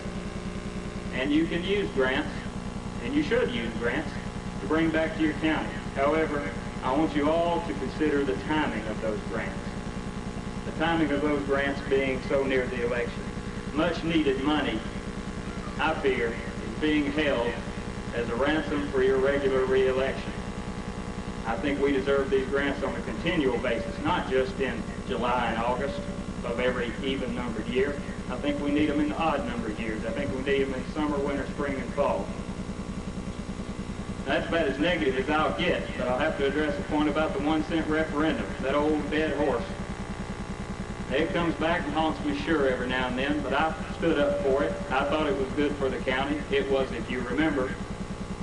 And you can use grants, and you should use grants, to bring back to your county. However, I want you all to consider the timing of those grants. The timing of those grants being so near the election. Much needed money, I fear, is being held as a ransom for your regular re-election. I think we deserve these grants on a continual basis, not just in July and August of every even-numbered year. I think we need them in odd-numbered years. I think we need them in summer, winter, spring, and fall. That's about as negative as I'll get, but I'll have to address a point about the 1-cent referendum, that old dead horse. It comes back and haunts me sure every now and then, but I stood up for it. I thought it was good for the county. It was, if you remember,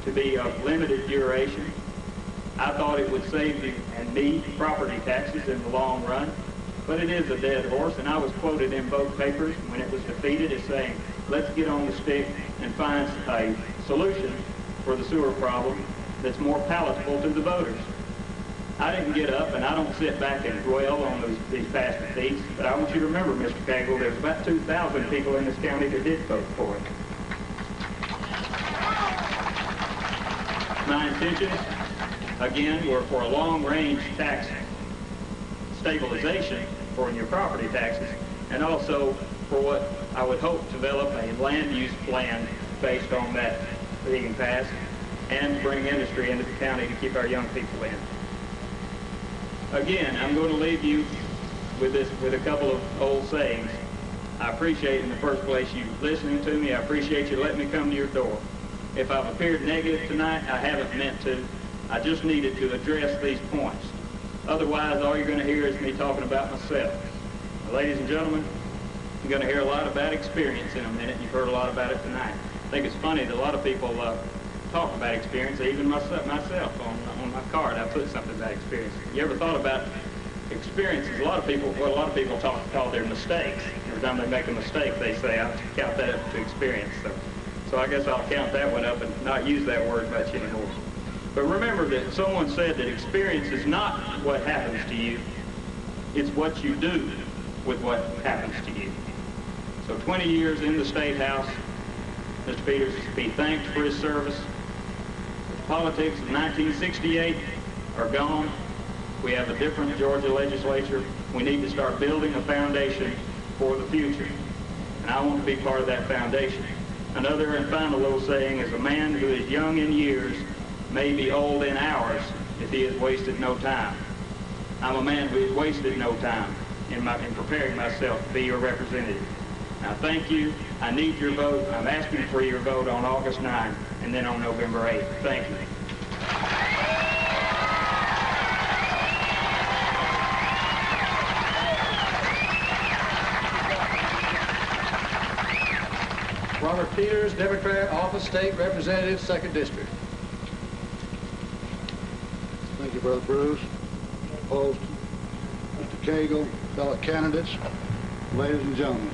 to be of limited duration. I thought it would save you and me property taxes in the long run, but it is a dead horse, and I was quoted in both papers when it was defeated as saying, let's get on the stick and find a solution for the sewer problem that's more palatable to the voters. I didn't get up, and I don't sit back and dwell on these past defeats, but I want you to remember, Mr. Cagle, there's about 2,000 people in this county that did vote for it. My intentions, again, were for a long-range tax stabilization for your property taxes, and also for what I would hope to develop a land use plan based on that being passed, and bring industry into the county to keep our young people in. Again, I'm going to leave you with a couple of old sayings. I appreciate, in the first place, you listening to me. I appreciate you letting me come to your door. If I've appeared negative tonight, I haven't meant to. I just needed to address these points. Otherwise, all you're going to hear is me talking about myself. Now, ladies and gentlemen, you're going to hear a lot about experience in a minute. You've heard a lot about it tonight. I think it's funny that a lot of people talk about experience, even myself on my card I put something about experience. You ever thought about experiences? What a lot of people call their mistakes. Every time they make a mistake, they say, I'll count that up to experience. So I guess I'll count that one up and not use that word much anymore. But remember that someone said that experience is not what happens to you, it's what you do with what happens to you. So 20 years in the State House, Mr. Peters is to be thanked for his service. The politics of 1968 are gone. We have a different Georgia legislature. We need to start building a foundation for the future. And I want to be part of that foundation. Another and final little saying is, a man who is young in years may be old in hours if he has wasted no time. I'm a man who has wasted no time in preparing myself to be your representative. Now, thank you. I need your vote. I'm asking for your vote on August 9th and then on November 8th. Thank you. Robert Peters, Democrat, Office State Representative, 2nd District. Thank you, Brother Bruce, Poston, Mr. Cagle, fellow candidates, ladies and gentlemen.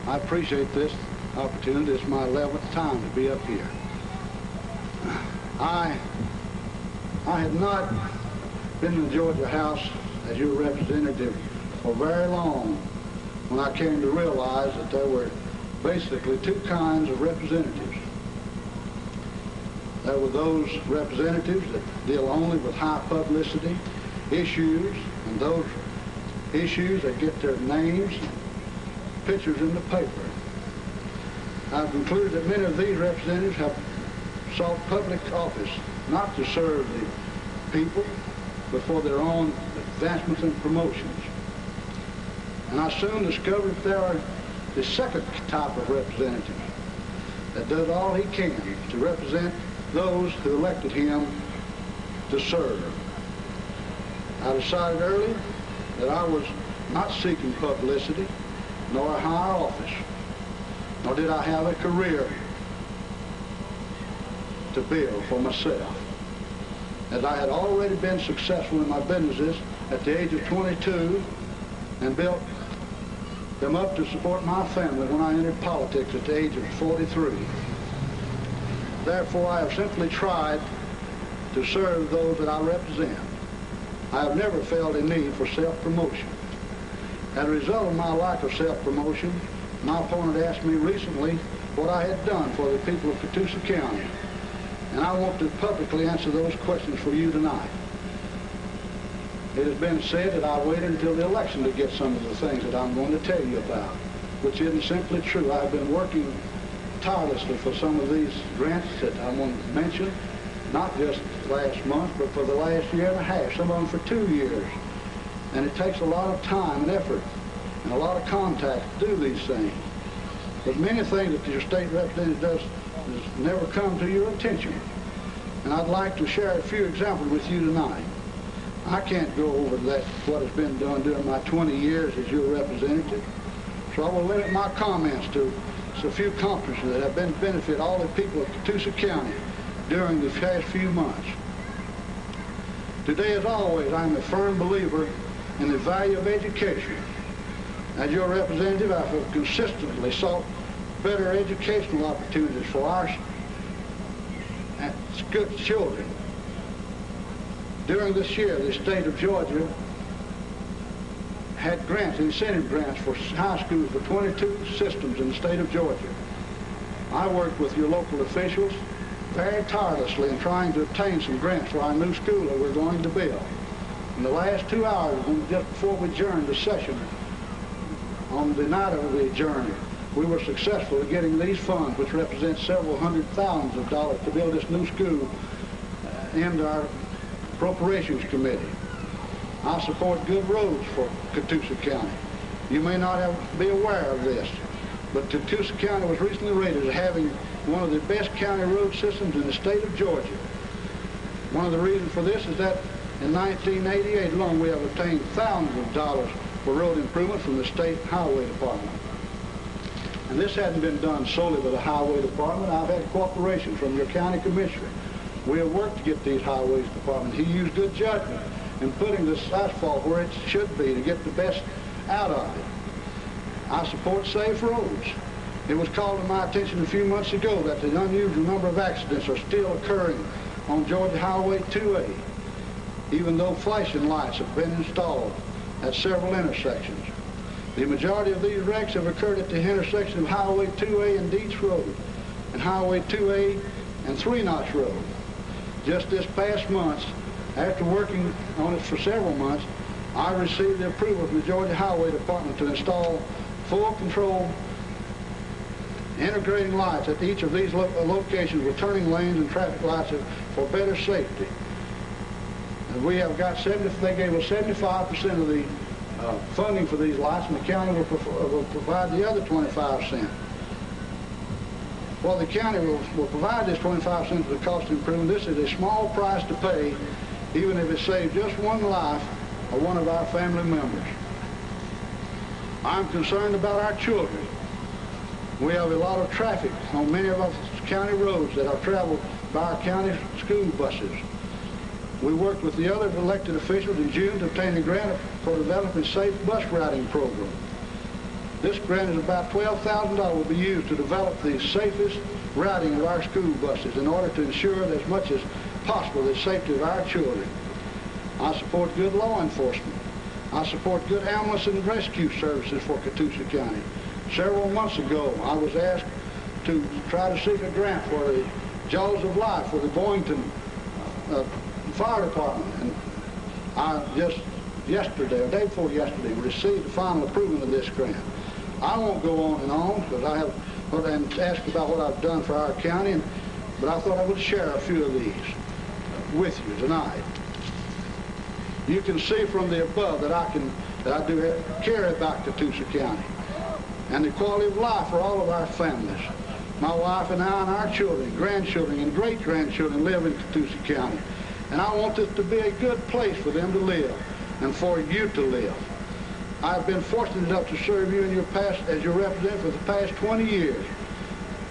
I appreciate this opportunity. It's my 11th time to be up here. I had not been in the Georgia House as your representative for very long when I came to realize that there were basically two kinds of representatives. There were those representatives that deal only with high publicity issues, and those issues that get their names and pictures in the paper. I've concluded that many of these representatives have sought public office not to serve the people, but for their own advancements and promotions. And I soon discovered that there are the second type of representative that does all he can to represent those who elected him to serve. I decided early that I was not seeking publicity nor a higher office, nor did I have a career to build for myself, as I had already been successful in my businesses at the age of 22 and built them up to support my family when I entered politics at the age of 43. Therefore, I have simply tried to serve those that I represent. I have never felt a need for self-promotion. As a result of my lack of self-promotion, my opponent asked me recently what I had done for the people of Catoosa County, and I want to publicly answer those questions for you tonight. It has been said that I waited until the election to get some of the things that I'm going to tell you about, which isn't simply true. I've been working tirelessly for some of these grants that I want to mention, not just last month, but for the last year and a half, some of them for 2 years. And it takes a lot of time and effort and a lot of contact to do these things. But many things that your state representative does never come to your attention. And I'd like to share a few examples with you tonight. I can't go over that, what has been done during my 20 years as your representative, so I will limit my comments to a few accomplishments that have been benefit all the people of Catoosa County during the past few months. Today, as always, I'm a firm believer in the value of education. As your representative, I have consistently sought better educational opportunities for our good children. During this year, the state of Georgia had grants, incentive grants for high schools for 22 systems in the state of Georgia. I worked with your local officials very tirelessly in trying to obtain some grants for our new school that we're going to build. In the last 2 hours, just before we adjourned the session, on the night of the adjournment, we were successful in getting these funds, which represent several hundred thousands of dollars, to build this new school into our Appropriations Committee. I support good roads for Catoosa County. You may not be aware of this, but Catoosa County was recently rated as having one of the best county road systems in the state of Georgia. One of the reasons for this is that in 1988 alone, we have obtained thousands of dollars for road improvement from the state highway department. And this hadn't been done solely by the highway department. I've had cooperation from your county commissioner. We have worked to get these highways department. He used good judgment in putting this asphalt where it should be to get the best out of it. I support safe roads. It was called to my attention a few months ago that the unusual number of accidents are still occurring on Georgia Highway 2A, even though flashing lights have been installed at several intersections. The majority of these wrecks have occurred at the intersection of Highway 2A and Dietz Road, and Highway 2A and 3 Notch Road. Just this past month, after working on it for several months, I received the approval from the Georgia Highway Department to install full control integrating lights at each of these locations with turning lanes and traffic lights for better safety. And we have got they gave us 75% of the funding for these lights, and the county will provide the other 25%. Well, the county will provide this 25% of the cost of improvement. This is a small price to pay, even if it saves just one life of one of our family members. I'm concerned about our children. We have a lot of traffic on many of our county roads that are traveled by our county school buses. We worked with the other elected officials in June to obtain a grant for developing a safe bus routing program. This grant is about $12,000 will be used to develop the safest routing of our school buses in order to ensure as much as possible the safety of our children. I support good law enforcement. I support good ambulance and rescue services for Catoosa County. Several months ago, I was asked to try to seek a grant for the Jaws of Life for the Boynton Fire Department. And I just yesterday, or day before yesterday, received the final approval of this grant. I won't go on and on because I have and asked about what I've done for our county, but I thought I would share a few of these with you tonight. You can see from the above that I do care about Catoosa County and the quality of life for all of our families. My wife and I and our children, grandchildren, and great-grandchildren live in Catoosa County. And I want this to be a good place for them to live and for you to live. I've been fortunate enough to serve you in your past as your representative for the past 20 years.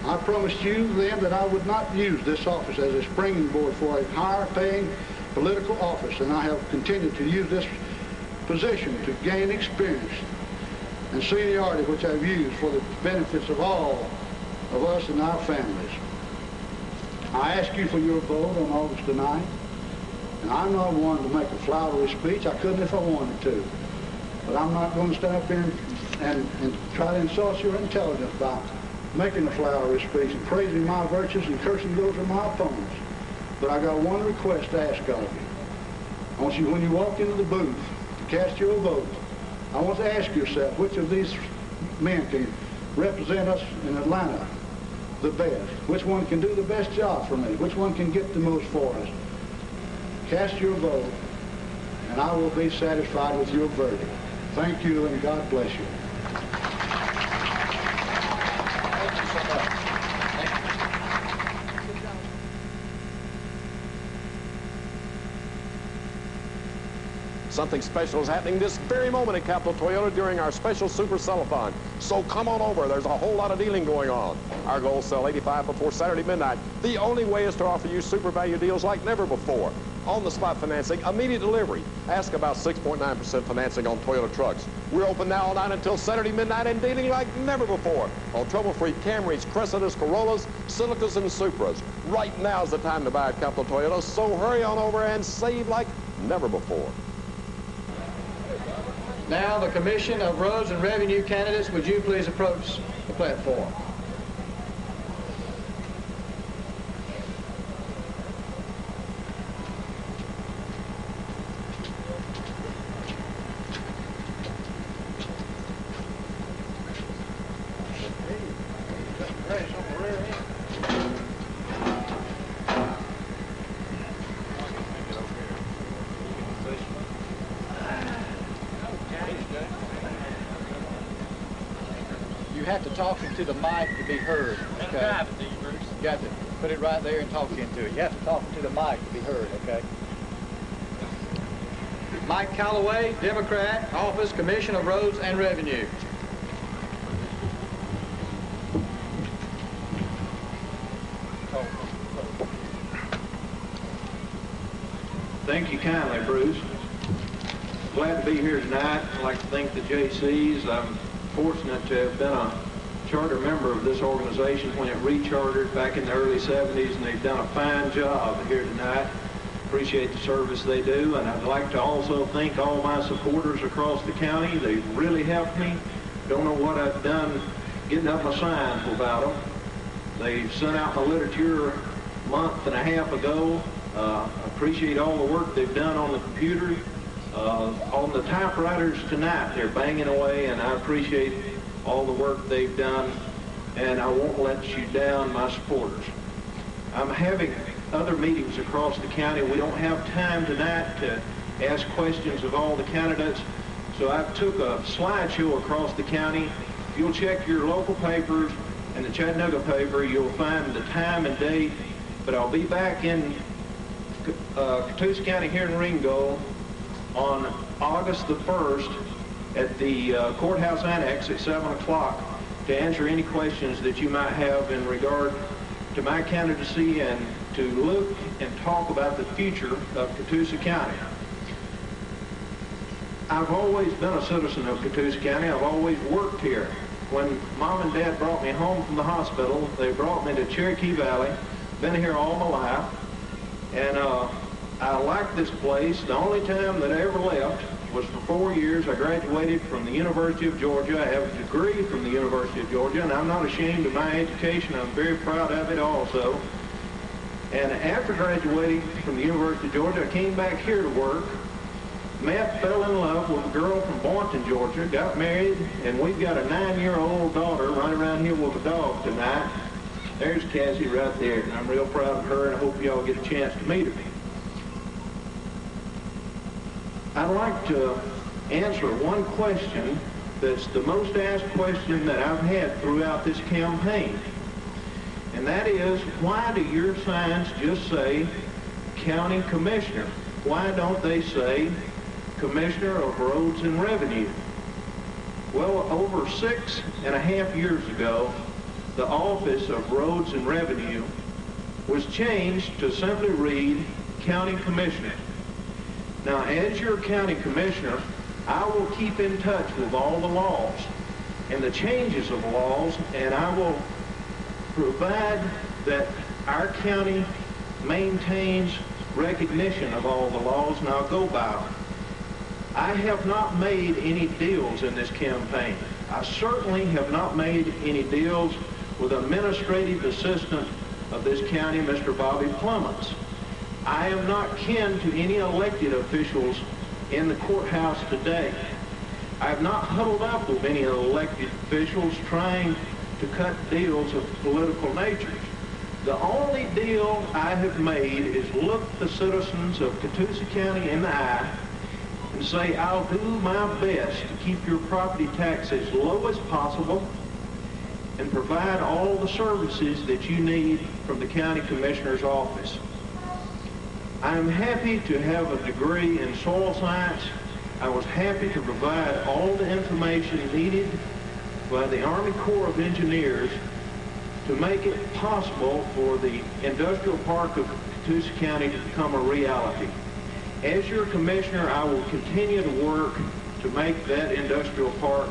I promised you then that I would not use this office as a springboard for a higher-paying political office, and I have continued to use this position to gain experience and seniority, which I've used for the benefits of all of us and our families. I ask you for your vote on August the 9th, and I'm not one to make a flowery speech. I couldn't if I wanted to. But I'm not going to stand up here and try to insult your intelligence by making a flowery speech and praising my virtues and cursing those of my opponents. But I got one request to ask of you. I want you, when you walk into the booth to cast your vote, I want to ask yourself, which of these men can represent us in Atlanta the best? Which one can do the best job for me? Which one can get the most for us? Cast your vote, and I will be satisfied with your verdict. Thank you, and God bless you. Thank you so much. Something special is happening this very moment at Capital Toyota during our special Super Cellathon. So come on over. There's a whole lot of dealing going on. Our goal is sell 85 before Saturday midnight. The only way is to offer you super value deals like never before. On-the-spot financing, immediate delivery. Ask about 6.9% financing on Toyota trucks. We're open now all night until Saturday midnight and dealing like never before on trouble-free Camrys, Cressidas, Corollas, Silicas, and Supras. Right now's the time to buy at Capital Toyota, so hurry on over and save like never before. Now, the Commission of Roads and Revenue candidates, would you please approach the platform? You have to talk into the mic to be heard. Okay? You got to put it right there and talk into it. You have to talk into the mic to be heard, okay? Mike Callaway, Democrat, Office, Commission of Roads and Revenue. Thank you kindly, Bruce. Glad to be here tonight. I'd like to thank the JayCees. I'm fortunate to have been a charter member of this organization when it rechartered back in the early 70s, and they've done a fine job here tonight. Appreciate the service they do, and I'd like to also thank all my supporters across the county. They've really helped me. Don't know what I've done getting up my signs without them. They sent out my literature a month and a half ago. Appreciate all the work they've done on the computer. On the typewriters tonight, they're banging away, and I appreciate all the work they've done, and I won't let you down, my supporters. I'm having other meetings across the county. We don't have time tonight to ask questions of all the candidates, so I took a slideshow across the county. If you'll check your local papers and the Chattanooga paper, you'll find the time and date, but I'll be back in Catoosa County here in Ringgold on August the 1st at the Courthouse Annex at 7 o'clock to answer any questions that you might have in regard to my candidacy and to look and talk about the future of Catoosa County. I've always been a citizen of Catoosa County. I've always worked here. When Mom and Dad brought me home from the hospital, they brought me to Cherokee Valley. Been here all my life. And I like this place. The only time that I ever left was for 4 years. I graduated from the University of Georgia. I have a degree from the University of Georgia, and I'm not ashamed of my education. I'm very proud of it also. And after graduating from the University of Georgia, I came back here to work, fell in love with a girl from Boynton, Georgia, got married, and we've got a 9-year-old daughter running around here with a dog tonight. There's Cassie right there, and I'm real proud of her, and I hope y'all get a chance to meet her. I'd like to answer one question that's the most asked question that I've had throughout this campaign. And that is, why do your signs just say County Commissioner? Why don't they say Commissioner of Roads and Revenue? Well, over 6.5 years ago, the Office of Roads and Revenue was changed to simply read County Commissioner. Now, as your county commissioner, I will keep in touch with all the laws and the changes of laws, and I will provide that our county maintains recognition of all the laws, and I'll go by them. I have not made any deals in this campaign. I certainly have not made any deals with administrative assistant of this county, Mr. Bobby Clements. I am not kin to any elected officials in the courthouse today. I have not huddled up with any elected officials trying to cut deals of political nature. The only deal I have made is look the citizens of Catoosa County in the eye and say, I'll do my best to keep your property tax as low as possible and provide all the services that you need from the county commissioner's office. I am happy to have a degree in soil science. I was happy to provide all the information needed by the Army Corps of Engineers to make it possible for the industrial park of Catoosa County to become a reality. As your commissioner, I will continue to work to make that industrial park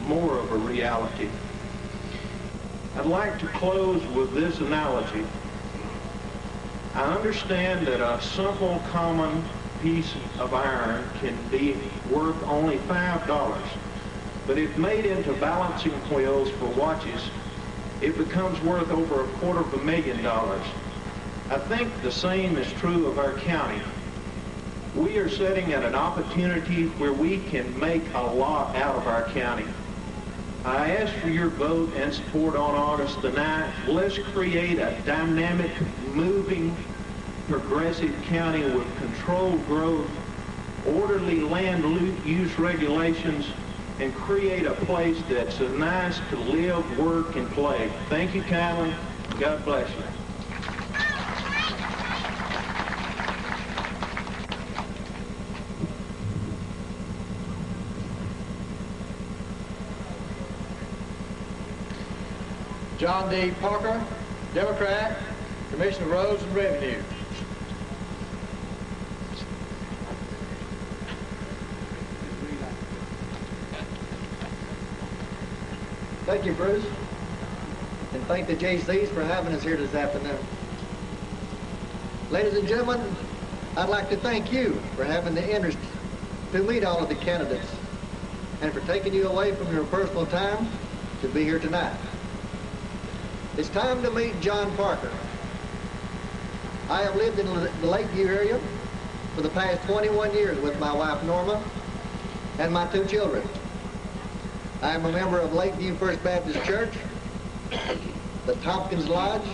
more of a reality. I'd like to close with this analogy. I understand that a simple, common piece of iron can be worth only $5, but if made into balancing wheels for watches, it becomes worth over $250,000. I think the same is true of our county. We are sitting at an opportunity where we can make a lot out of our county. I ask for your vote and support on August the 9th. Let's create a dynamic, moving, progressive county with controlled growth, orderly land use regulations, and create a place that's nice to live, work, and play. Thank you kindly. God bless you. John D. Parker, Democrat, Commissioner of Roads and Revenue. Thank you, Bruce. And thank the JayCees for having us here this afternoon. Ladies and gentlemen, I'd like to thank you for having the interest to meet all of the candidates and for taking you away from your personal time to be here tonight. It's time to meet John Parker. I have lived in the Lakeview area for the past 21 years with my wife Norma and my 2 children. I am a member of Lakeview First Baptist Church, the Tompkins Lodge,